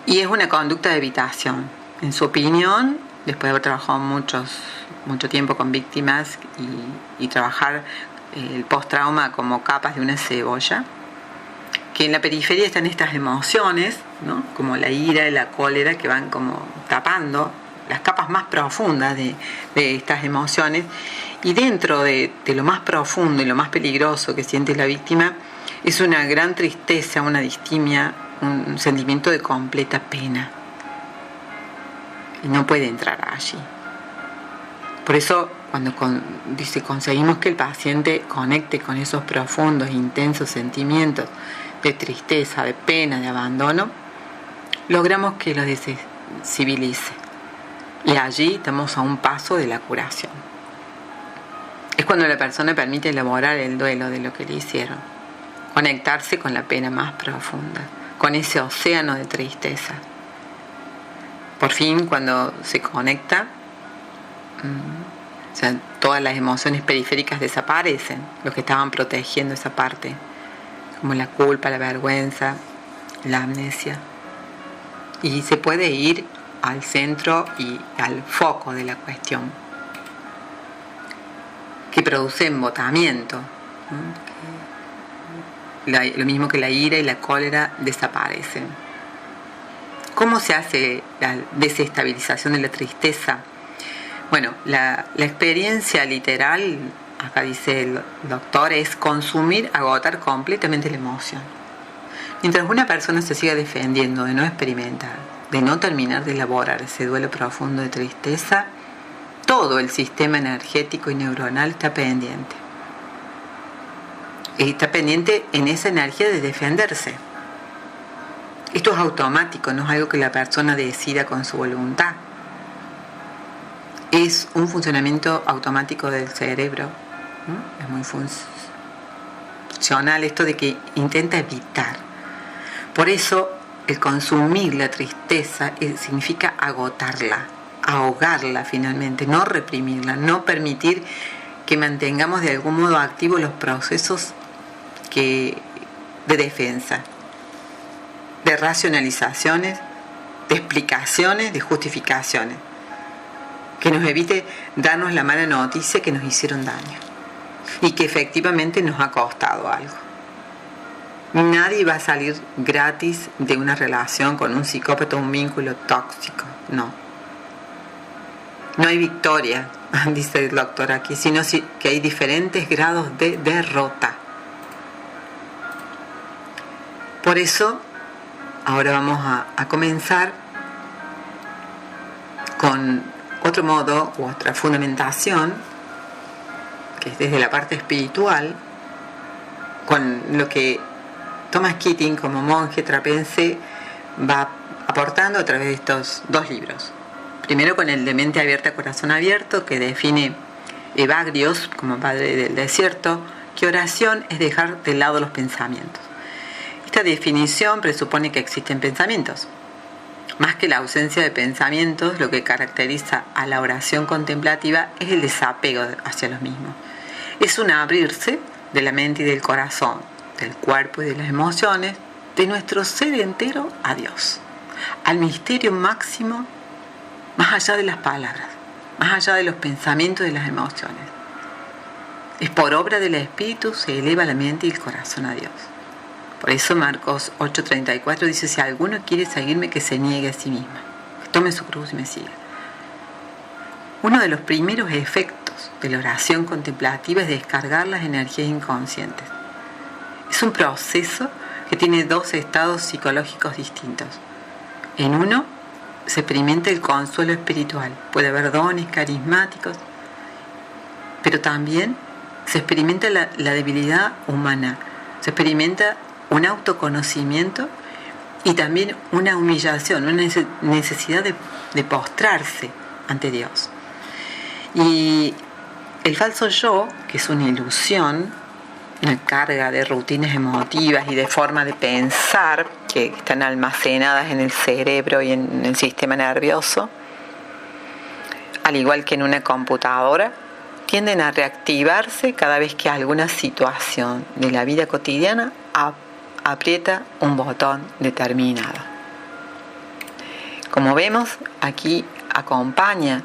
Y es una conducta de evitación. En su opinión, después de haber trabajado mucho tiempo con víctimas y trabajar el post-trauma como capas de una cebolla, que en la periferia están estas emociones, ¿no? Como la ira y la cólera, que van como tapando las capas más profundas de estas emociones, y dentro de lo más profundo y lo más peligroso que siente la víctima es una gran tristeza, una distimia, un sentimiento de completa pena, y no puede entrar allí. Por eso cuando conseguimos que el paciente conecte con esos profundos, intensos sentimientos de tristeza, de pena, de abandono, logramos que lo desensibilice. Y allí estamos a un paso de la curación. Es cuando la persona permite elaborar el duelo de lo que le hicieron, conectarse con la pena más profunda, con ese océano de tristeza. Por fin, cuando se conecta, todas las emociones periféricas desaparecen, los que estaban protegiendo esa parte, como la culpa, la vergüenza, la amnesia. Y se puede ir al centro y al foco de la cuestión, que produce embotamiento, ¿no? Lo mismo que la ira y la cólera desaparecen. ¿Cómo se hace la desestabilización de la tristeza? Bueno, la experiencia literal, acá dice el doctor, es consumir, agotar completamente la emoción. Mientras una persona se siga defendiendo de no experimentar, de no terminar de elaborar ese duelo profundo de tristeza, todo el sistema energético y neuronal está pendiente. Y está pendiente en esa energía de defenderse. Esto es automático, no es algo que la persona decida con su voluntad. Es un funcionamiento automático del cerebro, ¿no? Es muy funcional esto de que intenta evitar. Por eso el consumir la tristeza significa agotarla, ahogarla finalmente, no reprimirla, no permitir que mantengamos de algún modo activos los procesos de defensa, de racionalizaciones, de explicaciones, de justificaciones, que nos evite darnos la mala noticia que nos hicieron daño y que efectivamente nos ha costado algo. Nadie va a salir gratis de una relación con un psicópata o un vínculo tóxico, no. No hay victoria, dice el doctor aquí, sino que hay diferentes grados de derrota. Por eso, ahora vamos a comenzar con otro modo u otra fundamentación, que es desde la parte espiritual, con lo que Thomas Keating, como monje trapense, va aportando a través de estos dos libros. Primero con el de Mente Abierta, Corazón Abierto, que define Evagrios, como padre del desierto, que oración es dejar de lado los pensamientos. Esta definición presupone que existen pensamientos. Más que la ausencia de pensamientos, lo que caracteriza a la oración contemplativa es el desapego hacia los mismos. Es un abrirse de la mente y del corazón, del cuerpo y de las emociones, de nuestro ser entero a Dios, al misterio máximo, más allá de las palabras, más allá de los pensamientos y de las emociones. Es por obra del Espíritu se eleva la mente y el corazón a Dios. Por eso Marcos 8:34 dice: si alguno quiere seguirme, que se niegue a sí mismo, que tome su cruz y me siga. Uno de los primeros efectos de la oración contemplativa es descargar las energías inconscientes. Es un proceso que tiene dos estados psicológicos distintos. En uno se experimenta el consuelo espiritual, puede haber dones carismáticos, pero también se experimenta la debilidad humana, se experimenta un autoconocimiento y también una humillación, una necesidad de postrarse ante Dios. Y el falso yo, que es una ilusión, una carga de rutinas emotivas y de forma de pensar que están almacenadas en el cerebro y en el sistema nervioso, al igual que en una computadora, tienden a reactivarse cada vez que alguna situación de la vida cotidiana aprieta un botón determinado. Como vemos, aquí acompaña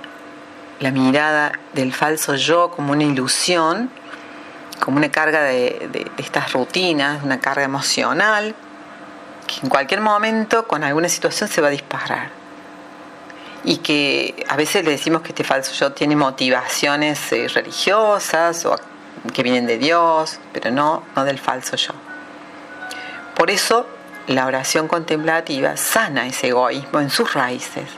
la mirada del falso yo como una ilusión, como una carga de estas rutinas, una carga emocional, que en cualquier momento con alguna situación se va a disparar. Y que a veces le decimos que este falso yo tiene motivaciones religiosas o que vienen de Dios, pero no del falso yo. Por eso la oración contemplativa sana ese egoísmo en sus raíces,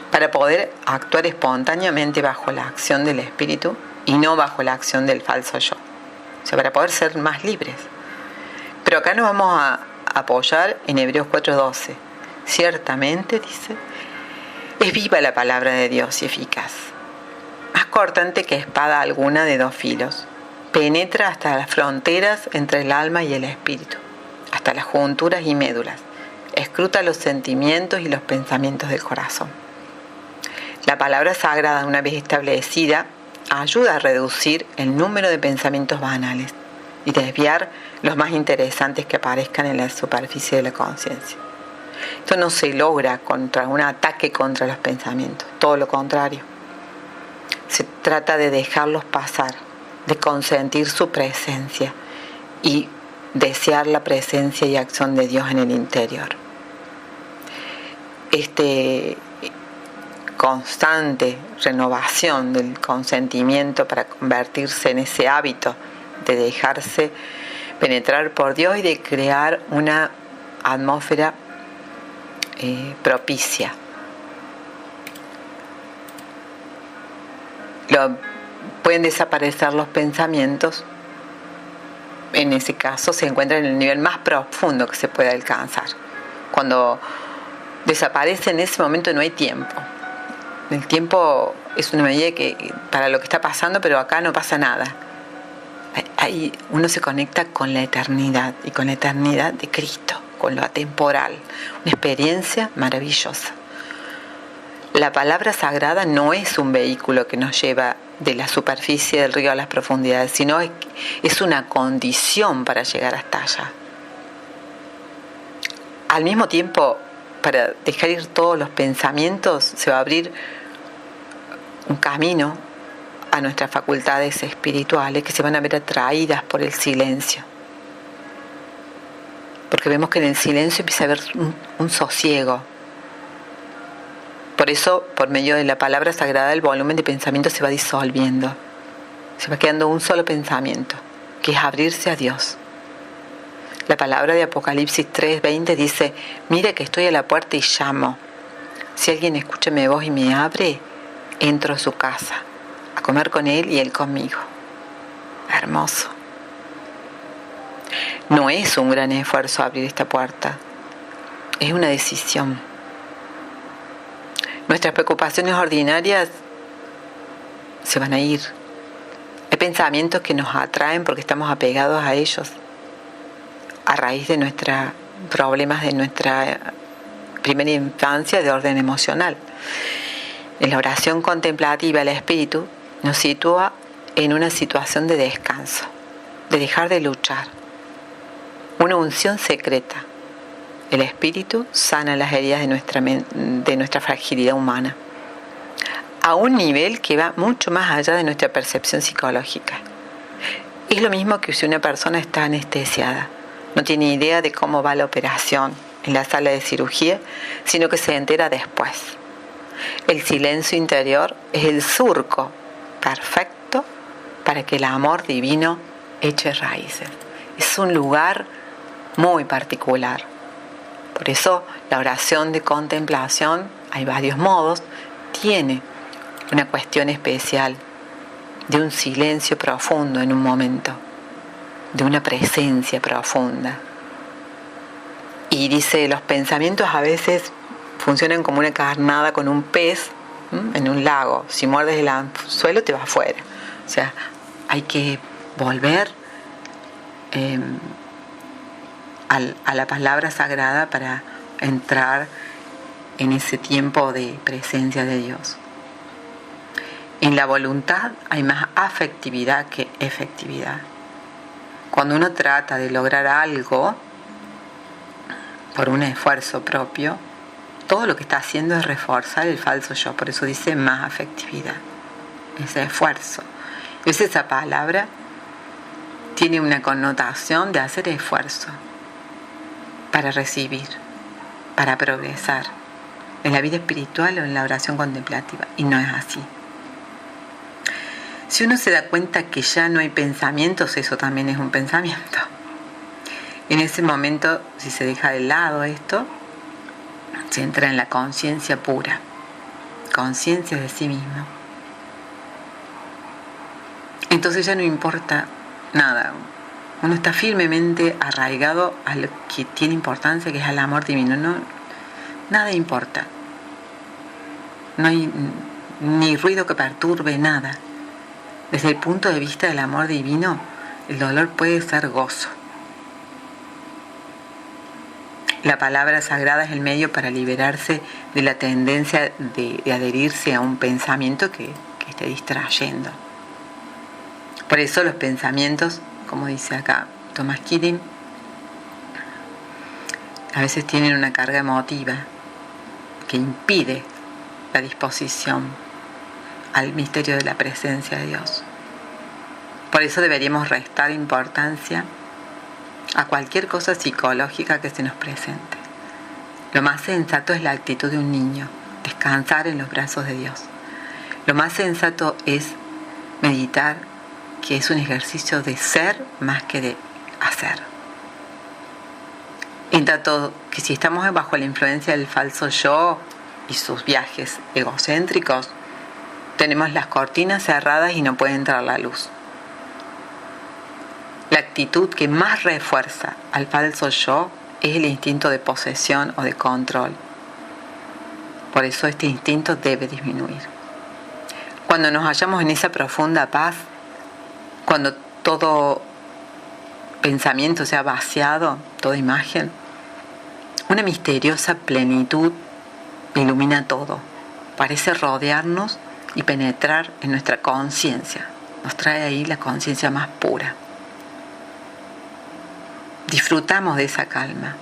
para poder actuar espontáneamente bajo la acción del espíritu y no bajo la acción del falso yo. O sea, para poder ser más libres. Pero acá nos vamos a apoyar en Hebreos 4:12. Ciertamente, dice, es viva la palabra de Dios y eficaz, más cortante que espada alguna de dos filos, penetra hasta las fronteras entre el alma y el espíritu, hasta las junturas y médulas, escruta los sentimientos y los pensamientos del corazón. La palabra sagrada, una vez establecida, ayuda a reducir el número de pensamientos banales y desviar los más interesantes que aparezcan en la superficie de la conciencia. Esto no se logra contra un ataque contra los pensamientos, todo lo contrario. Se trata de dejarlos pasar, de consentir su presencia y desear la presencia y acción de Dios en el interior. Constante renovación del consentimiento para convertirse en ese hábito de dejarse penetrar por Dios y de crear una atmósfera propicia. Pueden desaparecer los pensamientos. En ese caso se encuentran en el nivel más profundo que se puede alcanzar. Cuando desaparece, en ese momento no hay tiempo. El tiempo es una medida que para lo que está pasando, pero acá no pasa nada. Ahí uno se conecta con la eternidad y con la eternidad de Cristo, con lo atemporal, una experiencia maravillosa. La palabra sagrada no es un vehículo que nos lleva de la superficie del río a las profundidades, sino es una condición para llegar hasta allá. Al mismo tiempo, para dejar ir todos los pensamientos, se va a abrir un camino a nuestras facultades espirituales que se van a ver atraídas por el silencio. Porque vemos que en el silencio empieza a haber un sosiego. Por eso, por medio de la palabra sagrada, el volumen de pensamiento se va disolviendo. Se va quedando un solo pensamiento, que es abrirse a Dios. La palabra de Apocalipsis 3:20 dice: mire que estoy a la puerta y llamo. Si alguien escucha mi voz y me abre, entro a su casa, a comer con él y él conmigo. Hermoso. No es un gran esfuerzo abrir esta puerta, es una decisión. Nuestras preocupaciones ordinarias se van a ir. Hay pensamientos que nos atraen porque estamos apegados a ellos, a raíz de nuestros problemas de nuestra primera infancia de orden emocional. En la oración contemplativa, el espíritu nos sitúa en una situación de descanso, de dejar de luchar. Una unción secreta. El espíritu sana las heridas de nuestra fragilidad humana, a un nivel que va mucho más allá de nuestra percepción psicológica. Es lo mismo que si una persona está anestesiada. No tiene idea de cómo va la operación en la sala de cirugía, sino que se entera después. El silencio interior es el surco perfecto para que el amor divino eche raíces. Es un lugar muy particular. Por eso la oración de contemplación, hay varios modos, tiene una cuestión especial de un silencio profundo en un momento, de una presencia profunda. Y dice, los pensamientos a veces funcionan como una carnada con un pez en un lago. Si muerdes el anzuelo te va afuera. O sea, hay que volver a la palabra sagrada para entrar en ese tiempo de presencia de Dios. En la voluntad hay más afectividad que efectividad. Cuando uno trata de lograr algo por un esfuerzo propio, todo lo que está haciendo es reforzar el falso yo. Por eso dice más afectividad, ese esfuerzo. Es esa palabra tiene una connotación de hacer esfuerzo para recibir, para progresar en la vida espiritual o en la oración contemplativa, y no es así. Si uno se da cuenta que ya no hay pensamientos, eso también es un pensamiento. En ese momento, si se deja de lado esto, se entra en la conciencia pura, conciencia de sí mismo. Entonces ya no importa nada. Uno está firmemente arraigado a lo que tiene importancia, que es el amor divino. No, nada importa. No hay ni ruido que perturbe, nada. Desde el punto de vista del amor divino, el dolor puede ser gozo. La palabra sagrada es el medio para liberarse de la tendencia de adherirse a un pensamiento que esté distrayendo. Por eso los pensamientos, como dice acá Thomas Keating, a veces tienen una carga emotiva que impide la disposición al misterio de la presencia de Dios. Por eso deberíamos restar importancia a cualquier cosa psicológica que se nos presente. Lo más sensato es la actitud de un niño, descansar en los brazos de Dios. Lo más sensato es meditar, que es un ejercicio de ser más que de hacer. En tanto que si estamos bajo la influencia del falso yo y sus viajes egocéntricos, tenemos las cortinas cerradas y no puede entrar la luz. La actitud que más refuerza al falso yo es el instinto de posesión o de control. Por eso este instinto debe disminuir. Cuando nos hallamos en esa profunda paz, cuando todo pensamiento se ha vaciado, toda imagen, una misteriosa plenitud ilumina todo. Parece rodearnos y penetrar en nuestra conciencia. Nos trae ahí la conciencia más pura. Disfrutamos de esa calma,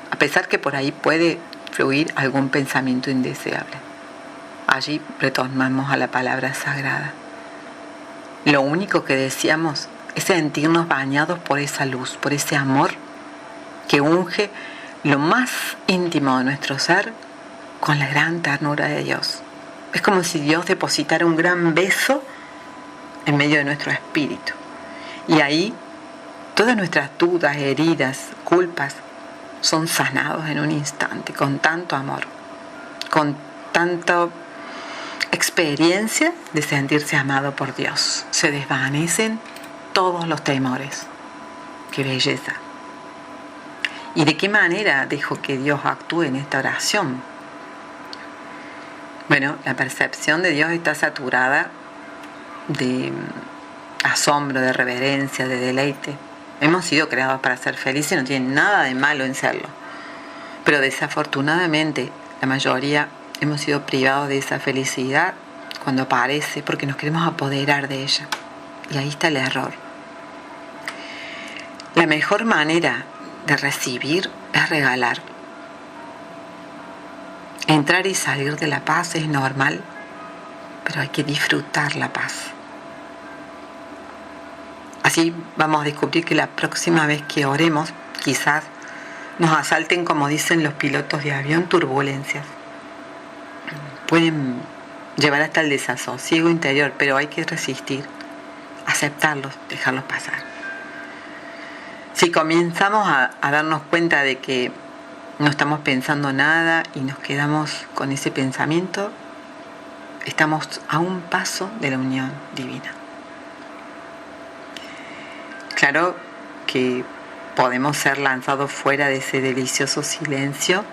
a pesar que por ahí puede fluir algún pensamiento indeseable. Allí retornamos a la palabra sagrada. Lo único que deseamos es sentirnos bañados por esa luz, por ese amor que unge lo más íntimo de nuestro ser con la gran ternura de Dios. Es como si Dios depositara un gran beso en medio de nuestro espíritu. Y ahí todas nuestras dudas, heridas, culpas son sanados en un instante, con tanto amor, con tanta experiencia de sentirse amado por Dios. Se desvanecen todos los temores. ¡Qué belleza! ¿Y de qué manera dejo que Dios actúe en esta oración? Bueno, la percepción de Dios está saturada de asombro, de reverencia, de deleite. Hemos sido creados para ser felices y no tiene nada de malo en serlo. Pero desafortunadamente, la mayoría hemos sido privados de esa felicidad cuando aparece porque nos queremos apoderar de ella. Y ahí está el error. La mejor manera de recibir es regalar. Entrar y salir de la paz es normal, pero hay que disfrutar la paz. Así vamos a descubrir que la próxima vez que oremos, quizás nos asalten, como dicen los pilotos de avión, turbulencias. Pueden llevar hasta el desasosiego interior, pero hay que resistir, aceptarlos, dejarlos pasar. Si comenzamos a darnos cuenta de que no estamos pensando nada y nos quedamos con ese pensamiento, estamos a un paso de la unión divina. Claro que podemos ser lanzados fuera de ese delicioso silencio,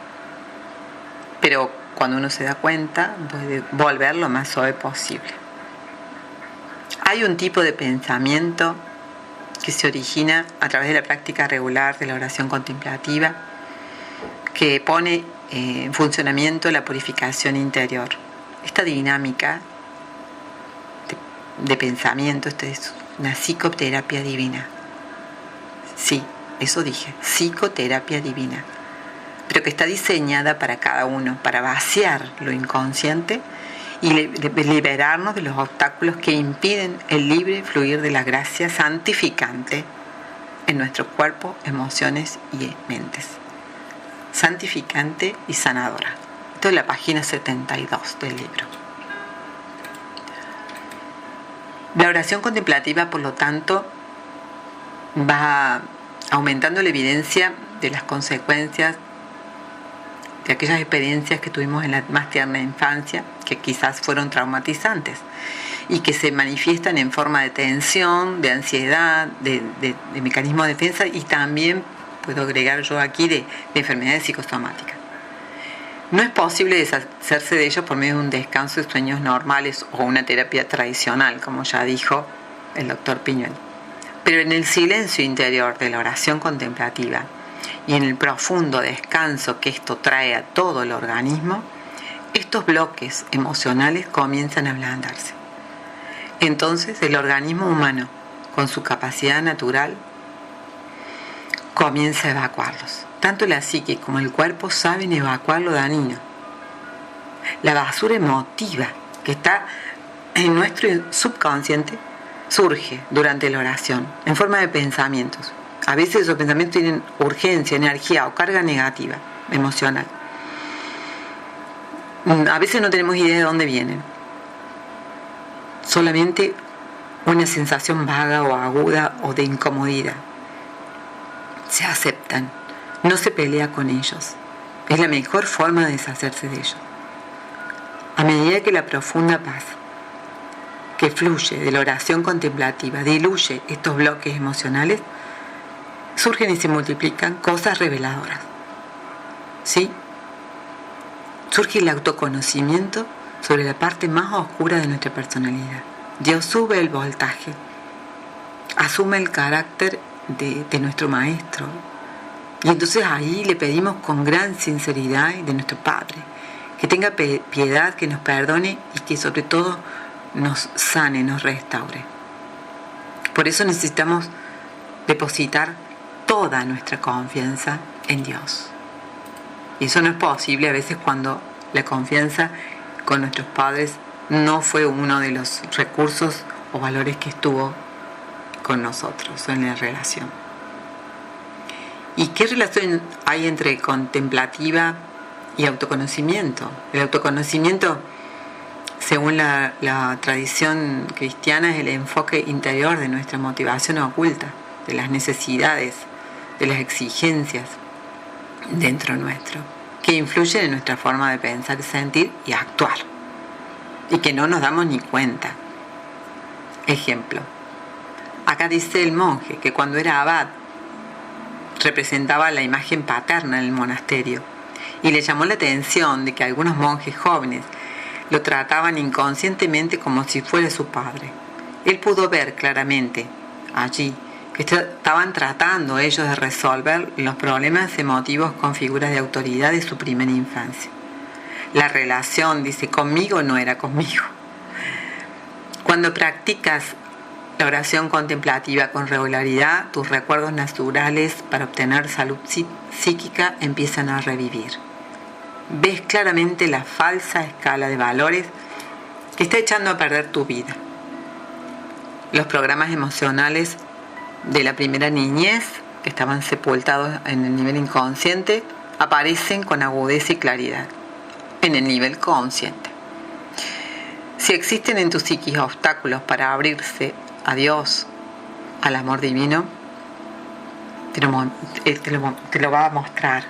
pero cuando uno se da cuenta, puede volver lo más suave posible. Hay un tipo de pensamiento que se origina a través de la práctica regular de la oración contemplativa, que pone en funcionamiento la purificación interior. Esta dinámica de pensamiento, esta es una psicoterapia divina. Sí, eso dije, psicoterapia divina, pero que está diseñada para cada uno, para vaciar lo inconsciente y liberarnos de los obstáculos que impiden el libre fluir de la gracia santificante en nuestro cuerpo, emociones y mentes. Santificante y sanadora. Esto es la página 72 del libro. La oración contemplativa, por lo tanto, va aumentando la evidencia de las consecuencias de aquellas experiencias que tuvimos en la más tierna infancia, que quizás fueron traumatizantes y que se manifiestan en forma de tensión, de ansiedad, de mecanismo de defensa, y también, puedo agregar yo aquí, de enfermedades psicosomáticas. No es posible deshacerse de ellos por medio de un descanso de sueños normales o una terapia tradicional, como ya dijo el doctor Piñuel. Pero en el silencio interior de la oración contemplativa y en el profundo descanso que esto trae a todo el organismo, estos bloques emocionales comienzan a ablandarse. Entonces el organismo humano, con su capacidad natural, comienza a evacuarlos. Tanto la psique como el cuerpo saben evacuar lo dañino. La basura emotiva que está en nuestro subconsciente surge durante la oración en forma de pensamientos. A veces esos pensamientos tienen urgencia, energía o carga negativa, emocional. A veces no tenemos idea de dónde vienen. Solamente una sensación vaga o aguda o de incomodidad. Se aceptan, no se pelea con ellos. Es la mejor forma de deshacerse de ellos. A medida que la profunda paz que fluye de la oración contemplativa diluye estos bloques emocionales, surgen y se multiplican cosas reveladoras. ¿Sí? Surge el autoconocimiento sobre la parte más oscura de nuestra personalidad. Dios sube el voltaje, asume el carácter de nuestro maestro, y entonces ahí le pedimos con gran sinceridad de nuestro Padre que tenga piedad, que nos perdone y que sobre todo nos sane, nos restaure. Por eso necesitamos depositar toda nuestra confianza en Dios. Y eso no es posible a veces cuando la confianza con nuestros padres no fue uno de los recursos o valores que estuvo con nosotros en la relación. ¿Y qué relación hay entre contemplativa y autoconocimiento? El autoconocimiento, según la tradición cristiana, es el enfoque interior de nuestra motivación oculta, de las necesidades, de las exigencias dentro nuestro, que influyen en nuestra forma de pensar, sentir y actuar, y que no nos damos ni cuenta. Ejemplo, acá dice el monje que cuando era abad representaba la imagen paterna en el monasterio, y le llamó la atención de que algunos monjes jóvenes lo trataban inconscientemente como si fuera su padre. Él pudo ver claramente allí que estaban tratando ellos de resolver los problemas emotivos con figuras de autoridad de su primera infancia. La relación, dice, conmigo no era conmigo. Cuando practicas la oración contemplativa con regularidad, tus recuerdos naturales para obtener salud psíquica empiezan a revivir. Ves claramente la falsa escala de valores que está echando a perder tu vida. Los programas emocionales de la primera niñez, que estaban sepultados en el nivel inconsciente, aparecen con agudeza y claridad en el nivel consciente. Si existen en tu psiquis obstáculos para abrirse a Dios, al amor divino, te lo va a mostrar.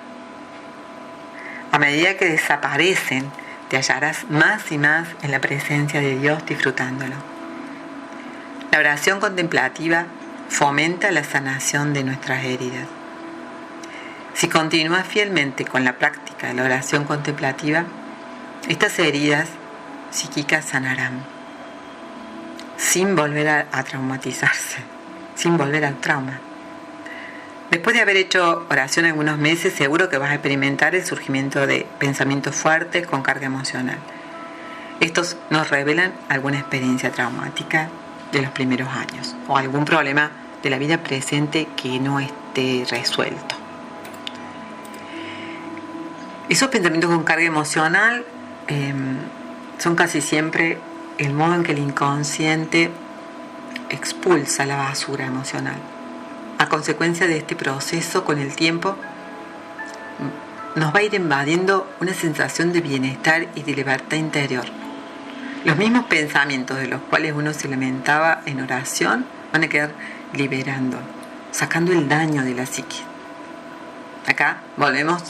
A medida que desaparecen, te hallarás más y más en la presencia de Dios disfrutándolo. La oración contemplativa fomenta la sanación de nuestras heridas. Si continúas fielmente con la práctica de la oración contemplativa, estas heridas psíquicas sanarán, sin volver a traumatizarse, sin volver al trauma. Después de haber hecho oración algunos meses, seguro que vas a experimentar el surgimiento de pensamientos fuertes con carga emocional. Estos nos revelan alguna experiencia traumática de los primeros años o algún problema de la vida presente que no esté resuelto. Esos pensamientos con carga emocional son casi siempre el modo en que el inconsciente expulsa la basura emocional. A consecuencia de este proceso, con el tiempo, nos va a ir invadiendo una sensación de bienestar y de libertad interior. Los mismos pensamientos de los cuales uno se lamentaba en oración van a quedar liberando, sacando el daño de la psique. Acá volvemos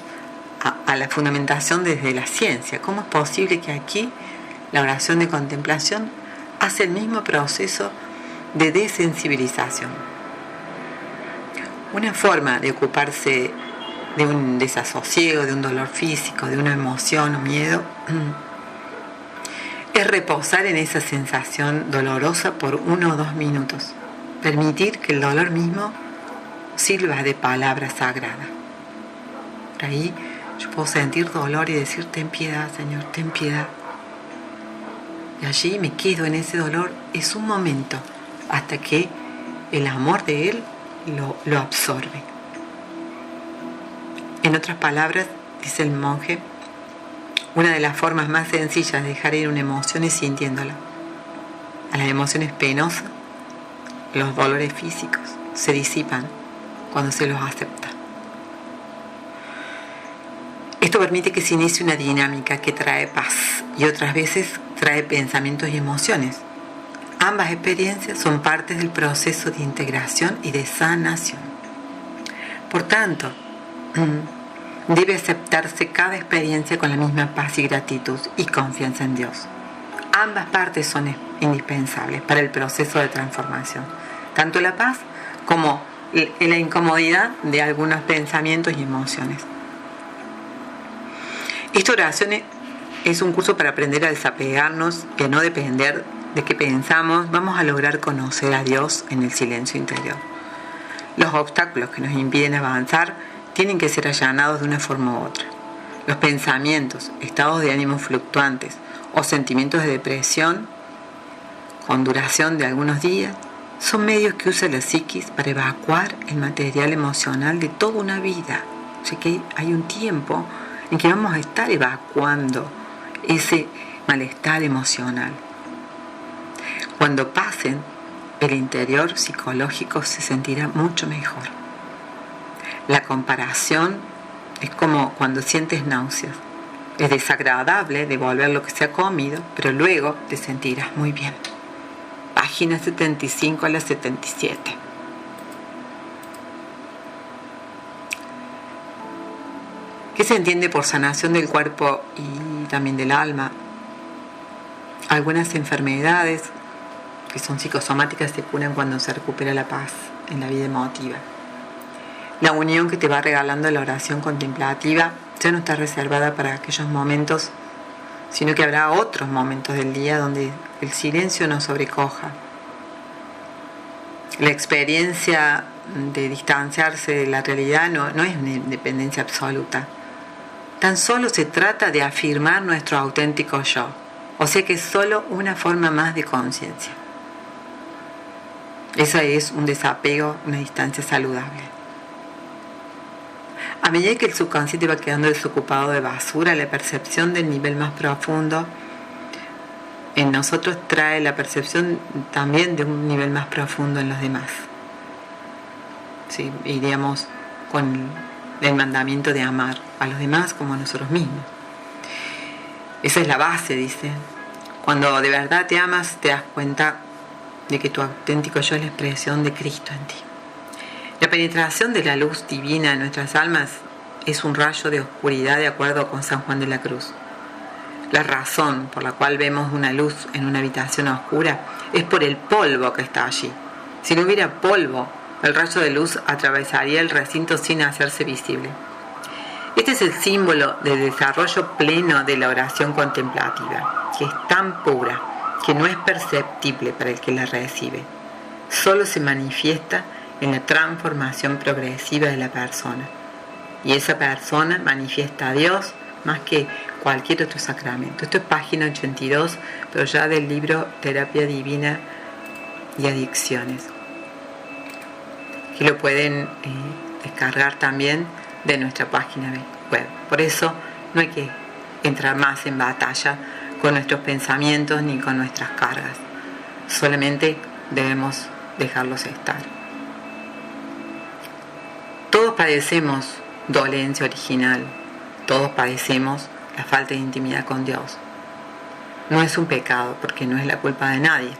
a la fundamentación desde la ciencia. ¿Cómo es posible que aquí la oración de contemplación hace el mismo proceso de desensibilización? Una forma de ocuparse de un desasosiego, de un dolor físico, de una emoción o miedo, es reposar en esa sensación dolorosa por 1 o 2 minutos. Permitir que el dolor mismo sirva de palabra sagrada. Por ahí yo puedo sentir dolor y decir: ten piedad, Señor, ten piedad. Y allí me quedo en ese dolor. Es un momento hasta que el amor de Él lo absorbe. En otras palabras, dice el monje, una de las formas más sencillas de dejar ir una emoción es sintiéndola. A las emociones penosas, los dolores físicos se disipan cuando se los acepta. Esto permite que se inicie una dinámica que trae paz y otras veces trae pensamientos y emociones. Ambas experiencias son partes del proceso de integración y de sanación. Por tanto, debe aceptarse cada experiencia con la misma paz y gratitud y confianza en Dios. Ambas partes son indispensables para el proceso de transformación, tanto la paz como la incomodidad de algunos pensamientos y emociones. Esta oración es un curso para aprender a desapegarnos y a no depender de qué pensamos. Vamos a lograr conocer a Dios en el silencio interior. Los obstáculos que nos impiden avanzar tienen que ser allanados de una forma u otra. Los pensamientos, estados de ánimo fluctuantes o sentimientos de depresión con duración de algunos días son medios que usa la psiquis para evacuar el material emocional de toda una vida. O sea que hay un tiempo en que vamos a estar evacuando ese malestar emocional. Cuando pasen, el interior psicológico se sentirá mucho mejor. La comparación es como cuando sientes náuseas. Es desagradable devolver lo que se ha comido, pero luego te sentirás muy bien. Página 75 a la 77. ¿Qué se entiende por sanación del cuerpo y también del alma? Algunas enfermedades que son psicosomáticas se curan cuando se recupera la paz en la vida emotiva. La unión que te va regalando la oración contemplativa ya no está reservada para aquellos momentos, sino que habrá otros momentos del día donde el silencio nos sobrecoja. La experiencia de distanciarse de la realidad no es una independencia absoluta. Tan solo se trata de afirmar nuestro auténtico yo, o sea que es solo una forma más de conciencia. Eso es un desapego, una distancia saludable. A medida que el subconsciente va quedando desocupado de basura, la percepción del nivel más profundo en nosotros trae la percepción también de un nivel más profundo en los demás. Sí, iríamos con el mandamiento de amar a los demás como a nosotros mismos. Esa es la base, dice. Cuando de verdad te amas, te das cuenta de que tu auténtico yo es la expresión de Cristo en ti. La penetración de la luz divina en nuestras almas es un rayo de oscuridad de acuerdo con San Juan de la Cruz. La razón por la cual vemos una luz en una habitación oscura es por el polvo que está allí. Si no hubiera polvo, el rayo de luz atravesaría el recinto sin hacerse visible. Este es el símbolo del desarrollo pleno de la oración contemplativa, que es tan pura que no es perceptible para el que la recibe. Solo se manifiesta en la transformación progresiva de la persona. Y esa persona manifiesta a Dios más que cualquier otro sacramento. Esto es página 82, pero ya del libro Terapia Divina y Adicciones, que lo pueden descargar también de nuestra página web. Por eso no hay que entrar más en batalla con nuestros pensamientos ni con nuestras cargas. Solamente debemos dejarlos estar. Todos padecemos dolencia original. Todos padecemos la falta de intimidad con Dios. No es un pecado porque no es la culpa de nadie.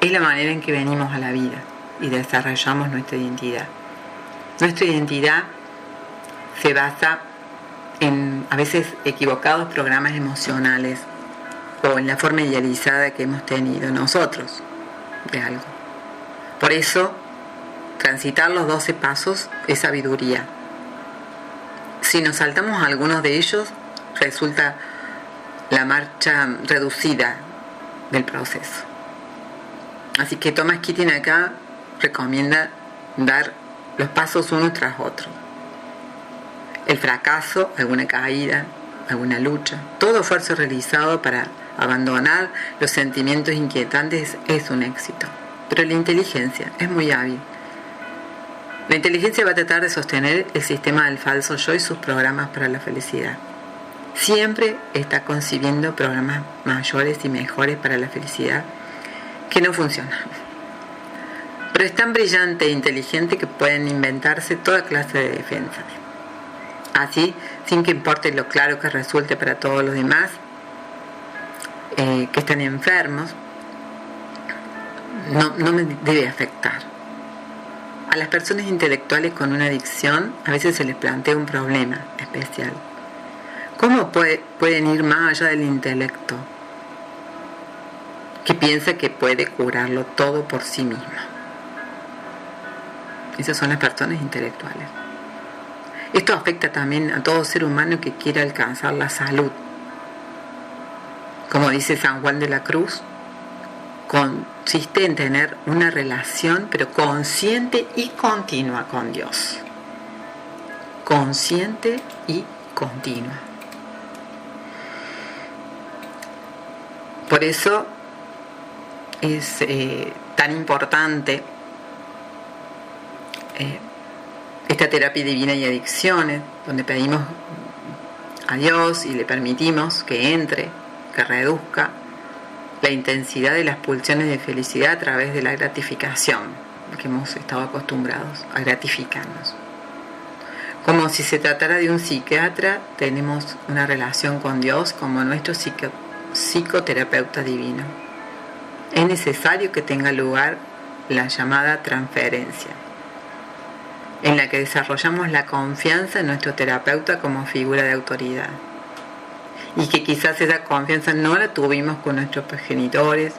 Es la manera en que venimos a la vida y desarrollamos nuestra identidad. Nuestra identidad se basa en a veces equivocados programas emocionales o en la forma idealizada que hemos tenido nosotros de algo. Por eso, transitar los 12 pasos es sabiduría. Si nos saltamos algunos de ellos, resulta la marcha reducida del proceso. Así que Thomas Keating acá recomienda dar los pasos uno tras otro. El fracaso, alguna caída, alguna lucha, todo esfuerzo realizado para abandonar los sentimientos inquietantes es un éxito. Pero la inteligencia es muy hábil. La inteligencia va a tratar de sostener el sistema del falso yo y sus programas para la felicidad. Siempre está concibiendo programas mayores y mejores para la felicidad que no funcionan. Pero es tan brillante e inteligente que pueden inventarse toda clase de defensas. Así, sin que importe lo claro que resulte para todos los demás que están enfermos, no me debe afectar. A las personas intelectuales con una adicción a veces se les plantea un problema especial. ¿Cómo pueden ir más allá del intelecto, que piensa que puede curarlo todo por sí misma? Esas son las personas intelectuales. Esto afecta también a todo ser humano que quiera alcanzar la salud. Como dice San Juan de la Cruz, consiste en tener una relación, pero consciente y continua con Dios. Consciente y continua. Por eso es tan importante esta terapia divina y adicciones, donde pedimos a Dios y le permitimos que entre, que reduzca la intensidad de las pulsiones de felicidad a través de la gratificación, que hemos estado acostumbrados a gratificarnos. Como si se tratara de un psiquiatra, tenemos una relación con Dios como nuestro psicoterapeuta divino. Es necesario que tenga lugar la llamada transferencia, en la que desarrollamos la confianza en nuestro terapeuta como figura de autoridad. Y que quizás esa confianza no la tuvimos con nuestros progenitores,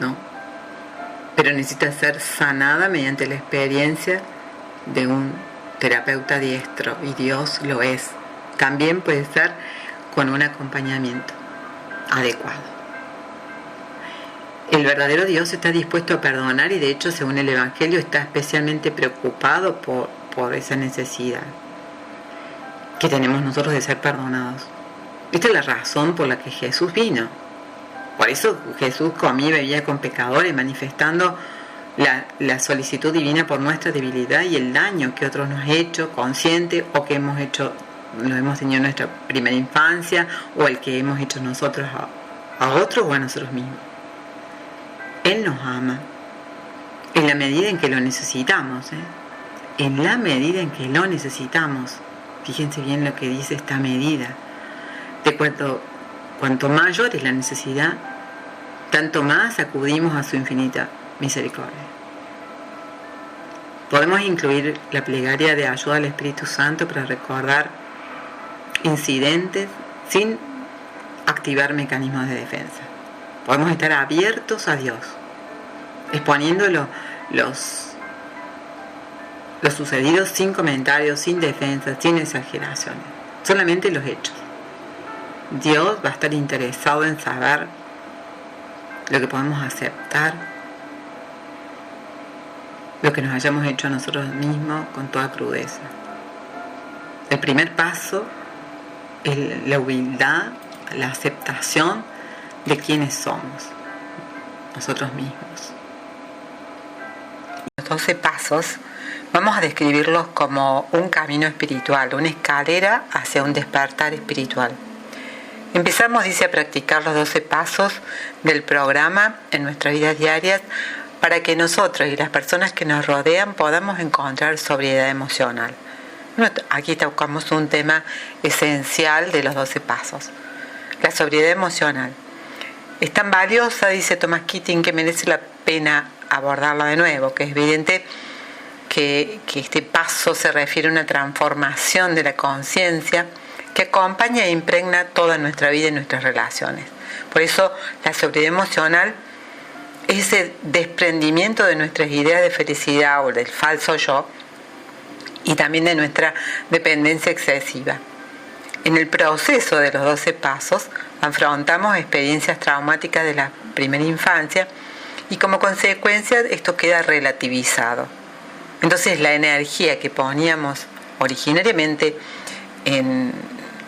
¿no? Pero necesita ser sanada mediante la experiencia de un terapeuta diestro, y Dios lo es. También puede ser con un acompañamiento adecuado. El verdadero Dios está dispuesto a perdonar y de hecho, según el Evangelio, está especialmente preocupado por esa necesidad que tenemos nosotros de ser perdonados. Esta es la razón por la que Jesús vino. Por eso Jesús comía y bebía con pecadores, manifestando la solicitud divina por nuestra debilidad y el daño que otros nos han hecho, consciente, o que hemos hecho, lo hemos tenido en nuestra primera infancia, o el que hemos hecho nosotros a otros o a nosotros mismos. Él nos ama en la medida en que lo necesitamos, en la medida en que lo necesitamos. Fíjense bien lo que dice esta medida. De cuanto mayor es la necesidad, tanto más acudimos a su infinita misericordia. Podemos incluir la plegaria de ayuda al Espíritu Santo para recordar incidentes sin activar mecanismos de defensa. Podemos estar abiertos a Dios, exponiendo lo sucedido sin comentarios, sin defensa, sin exageraciones, solamente los hechos. Dios va a estar interesado en saber lo que podemos aceptar, lo que nos hayamos hecho a nosotros mismos con toda crudeza. El primer paso es la humildad, la aceptación de quiénes somos, nosotros mismos. Los 12 pasos vamos a describirlos como un camino espiritual, una escalera hacia un despertar espiritual. Empezamos, dice, a practicar los 12 pasos del programa en nuestras vidas diarias para que nosotros y las personas que nos rodean podamos encontrar sobriedad emocional. Aquí tocamos un tema esencial de los 12 pasos, la sobriedad emocional. Es tan valiosa, dice Thomas Keating, que merece la pena abordarla de nuevo, que es evidente que este paso se refiere a una transformación de la conciencia que acompaña e impregna toda nuestra vida y nuestras relaciones. Por eso la sobriedad emocional es ese desprendimiento de nuestras ideas de felicidad o del falso yo y también de nuestra dependencia excesiva. En el proceso de los 12 pasos afrontamos experiencias traumáticas de la primera infancia y como consecuencia esto queda relativizado. Entonces la energía que poníamos originariamente en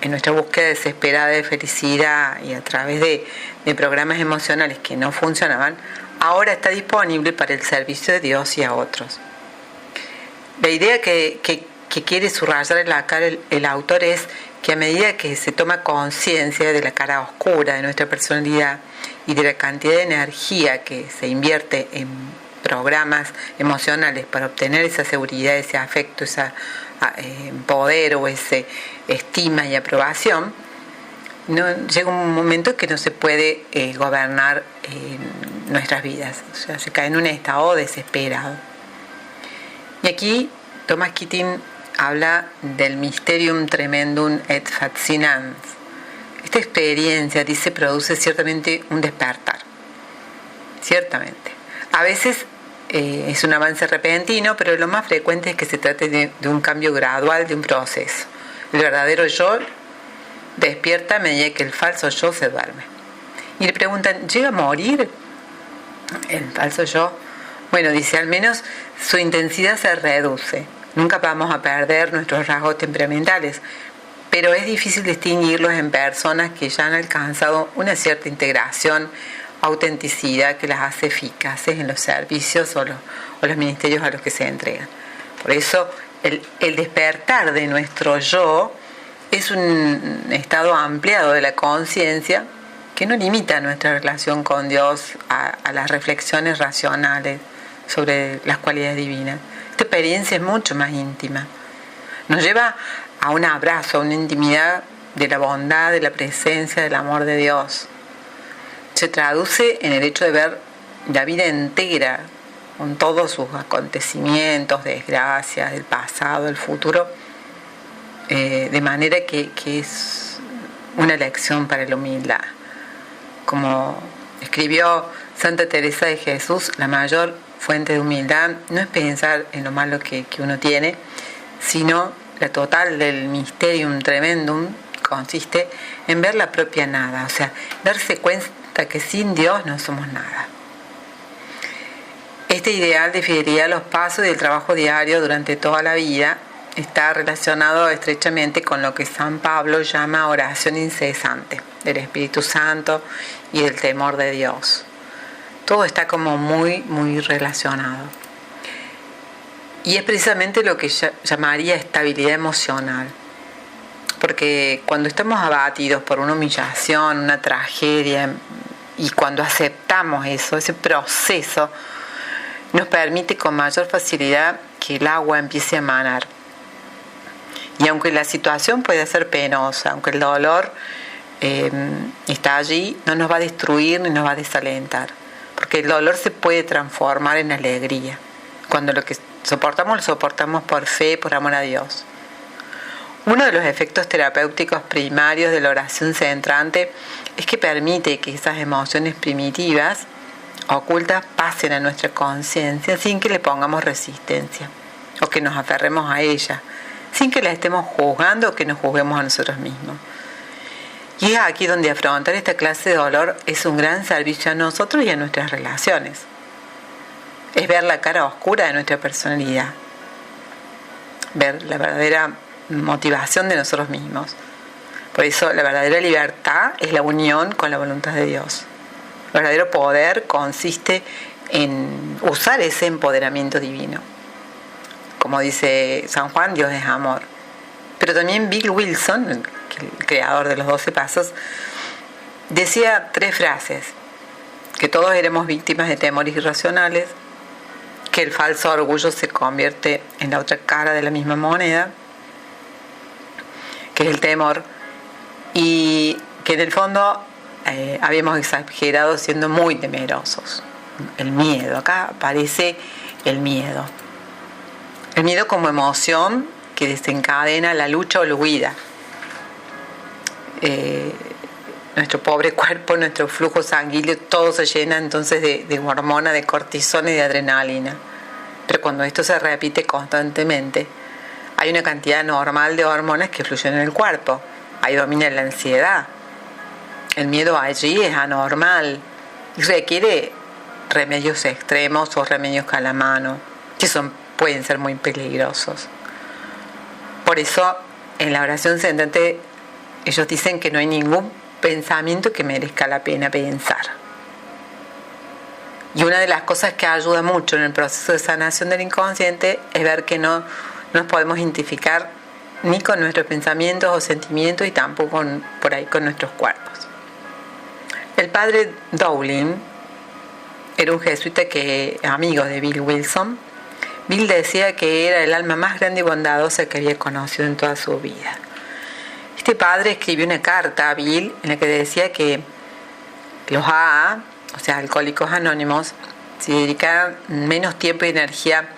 nuestra búsqueda desesperada de felicidad y a través de programas emocionales que no funcionaban, ahora está disponible para el servicio de Dios y a otros. La idea que quiere subrayar el autor es que a medida que se toma conciencia de la cara oscura de nuestra personalidad y de la cantidad de energía que se invierte en programas emocionales para obtener esa seguridad, ese afecto, ese poder o ese estima y aprobación, llega un momento en que no se puede gobernar nuestras vidas, o sea, se cae en un estado desesperado. Y aquí Thomas Keating habla del mysterium tremendum et fascinans. Esta experiencia, dice, produce ciertamente un despertar. Ciertamente. A veces es un avance repentino, pero lo más frecuente es que se trate de un cambio gradual, de un proceso. El verdadero yo despierta a medida que el falso yo se duerme. Y le preguntan, ¿llega a morir el falso yo? Bueno, dice, al menos su intensidad se reduce. Nunca vamos a perder nuestros rasgos temperamentales, pero es difícil distinguirlos en personas que ya han alcanzado una cierta integración, autenticidad que las hace eficaces en los servicios o los ministerios a los que se entregan. Por eso el despertar de nuestro yo es un estado ampliado de la conciencia que no limita nuestra relación con Dios a las reflexiones racionales sobre las cualidades divinas. Esta experiencia es mucho más íntima. Nos lleva a un abrazo, a una intimidad de la bondad, de la presencia, del amor de Dios. Se traduce en el hecho de ver la vida entera, con todos sus acontecimientos, desgracias, del pasado, del futuro, de manera que es una lección para la humildad. Como escribió Santa Teresa de Jesús, la mayor fuente de humildad no es pensar en lo malo que uno tiene, sino la total del mysterium tremendum consiste en ver la propia nada, o sea, darse cuenta que sin Dios no somos nada. Este ideal de fidelidad a los pasos y el trabajo diario durante toda la vida está relacionado estrechamente con lo que San Pablo llama oración incesante del Espíritu Santo y del temor de Dios. Todo está como muy, muy relacionado. Y es precisamente lo que llamaría estabilidad emocional. Porque cuando estamos abatidos por una humillación, una tragedia, y cuando aceptamos eso, ese proceso, nos permite con mayor facilidad que el agua empiece a manar. Y aunque la situación puede ser penosa, aunque el dolor está allí, no nos va a destruir ni nos va a desalentar. Porque el dolor se puede transformar en alegría cuando lo que lo soportamos por fe, por amor a Dios. Uno de los efectos terapéuticos primarios de la oración centrante es que permite que esas emociones primitivas, ocultas, pasen a nuestra conciencia sin que le pongamos resistencia o que nos aferremos a ella, sin que la estemos juzgando o que nos juzguemos a nosotros mismos. Y es aquí donde afrontar esta clase de dolor es un gran servicio a nosotros y a nuestras relaciones. Es ver la cara oscura de nuestra personalidad, ver la verdadera motivación de nosotros mismos. Por eso la verdadera libertad es la unión con la voluntad de Dios. El verdadero poder consiste en usar ese empoderamiento divino. Como dice San Juan, Dios es amor. Pero también Bill Wilson, el creador de los 12 pasos, decía 3 frases: que todos éramos víctimas de temores irracionales, que el falso orgullo se convierte en la otra cara de la misma moneda, que es el temor, y que en el fondo habíamos exagerado siendo muy temerosos. El miedo, acá aparece el miedo. El miedo como emoción que desencadena la lucha o la huida. Nuestro pobre cuerpo, nuestro flujo sanguíneo, todo se llena entonces de hormona, de cortisona y de adrenalina. Pero cuando esto se repite constantemente, hay una cantidad normal de hormonas que fluyen en el cuerpo. Ahí domina la ansiedad. El miedo allí es anormal y requiere remedios extremos o remedios a la mano, que pueden ser muy peligrosos. Por eso, en la oración centrante, ellos dicen que no hay ningún pensamiento que merezca la pena pensar. Y una de las cosas que ayuda mucho en el proceso de sanación del inconsciente es ver que no nos podemos identificar ni con nuestros pensamientos o sentimientos y tampoco por ahí con nuestros cuerpos. El padre Dowling era un jesuita amigo de Bill Wilson. Bill decía que era el alma más grande y bondadosa que había conocido en toda su vida. Este padre escribió una carta a Bill en la que decía que los AA, o sea, Alcohólicos Anónimos, se dedicaban menos tiempo y energía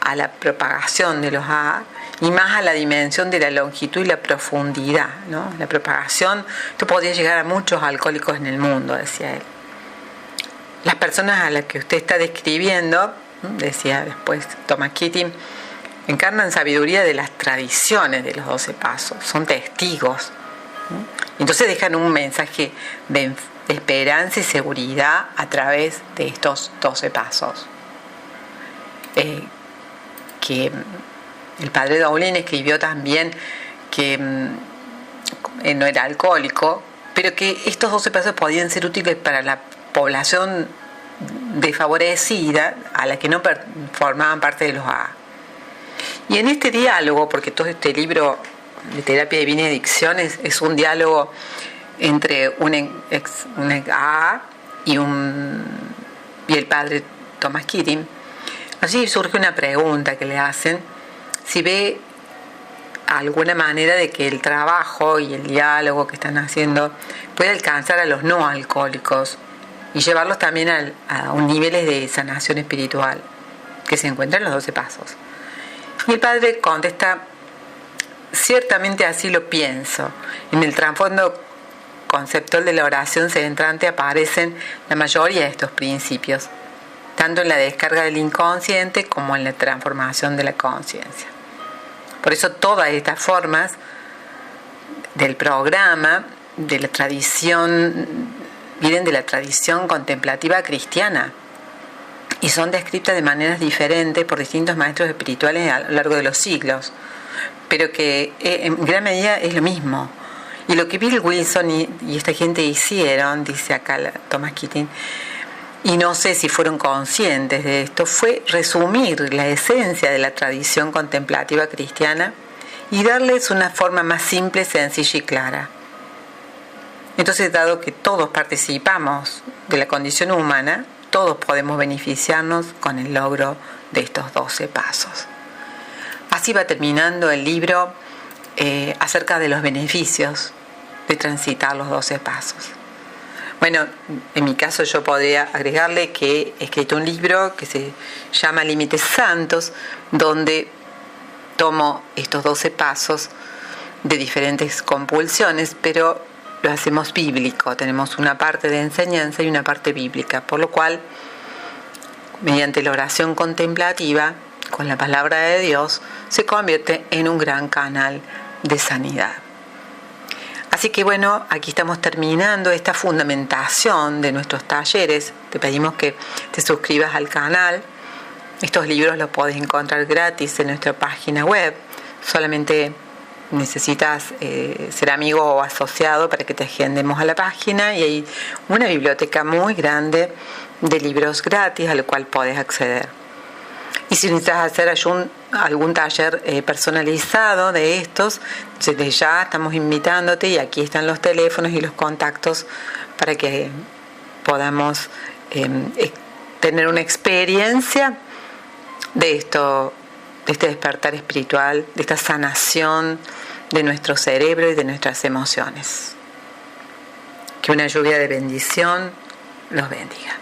a la propagación de los AA y más a la dimensión de la longitud y la profundidad, ¿no? La propagación, esto podría llegar a muchos alcohólicos en el mundo, decía él. Las personas a las que usted está describiendo, decía después Thomas Keating, encarnan sabiduría de las tradiciones de los 12 pasos, son testigos. Entonces dejan un mensaje de esperanza y seguridad a través de estos 12 pasos. Que el padre Dowling escribió también que no era alcohólico, pero que estos 12 pasos podían ser útiles para la población desfavorecida a la que no formaban parte de los AA. Y en este diálogo, porque todo este libro de terapia de bienes y adicciones es un diálogo entre un AA y el padre Thomas Keating, allí surge una pregunta que le hacen: si ve alguna manera de que el trabajo y el diálogo que están haciendo puede alcanzar a los no alcohólicos y llevarlos también a un nivel de sanación espiritual que se encuentra en los 12 pasos. Y el padre contesta: ciertamente así lo pienso. En el trasfondo conceptual de la oración centrante aparecen la mayoría de estos principios, tanto en la descarga del inconsciente como en la transformación de la conciencia. Por eso todas estas formas del programa, de la tradición, vienen de la tradición contemplativa cristiana y son descritas de maneras diferentes por distintos maestros espirituales a lo largo de los siglos, pero que en gran medida es lo mismo. Y lo que Bill Wilson y esta gente hicieron, dice acá Thomas Keating, y no sé si fueron conscientes de esto, fue resumir la esencia de la tradición contemplativa cristiana y darles una forma más simple, sencilla y clara. Entonces, dado que todos participamos de la condición humana, todos podemos beneficiarnos con el logro de estos 12 pasos. Así va terminando el libro acerca de los beneficios de transitar los 12 pasos. Bueno, en mi caso yo podría agregarle que he escrito un libro que se llama Límites Santos, donde tomo estos 12 pasos de diferentes compulsiones, pero lo hacemos bíblico. Tenemos una parte de enseñanza y una parte bíblica, por lo cual, mediante la oración contemplativa, con la palabra de Dios, se convierte en un gran canal de sanidad. Así que bueno, aquí estamos terminando esta fundamentación de nuestros talleres. Te pedimos que te suscribas al canal. Estos libros los podés encontrar gratis en nuestra página web. Solamente necesitas ser amigo o asociado para que te agendemos a la página, y hay una biblioteca muy grande de libros gratis al cual podés acceder. Y si necesitas hacer algún taller personalizado de estos, desde ya estamos invitándote, y aquí están los teléfonos y los contactos para que podamos tener una experiencia de esto, de este despertar espiritual, de esta sanación de nuestro cerebro y de nuestras emociones. Que una lluvia de bendición los bendiga.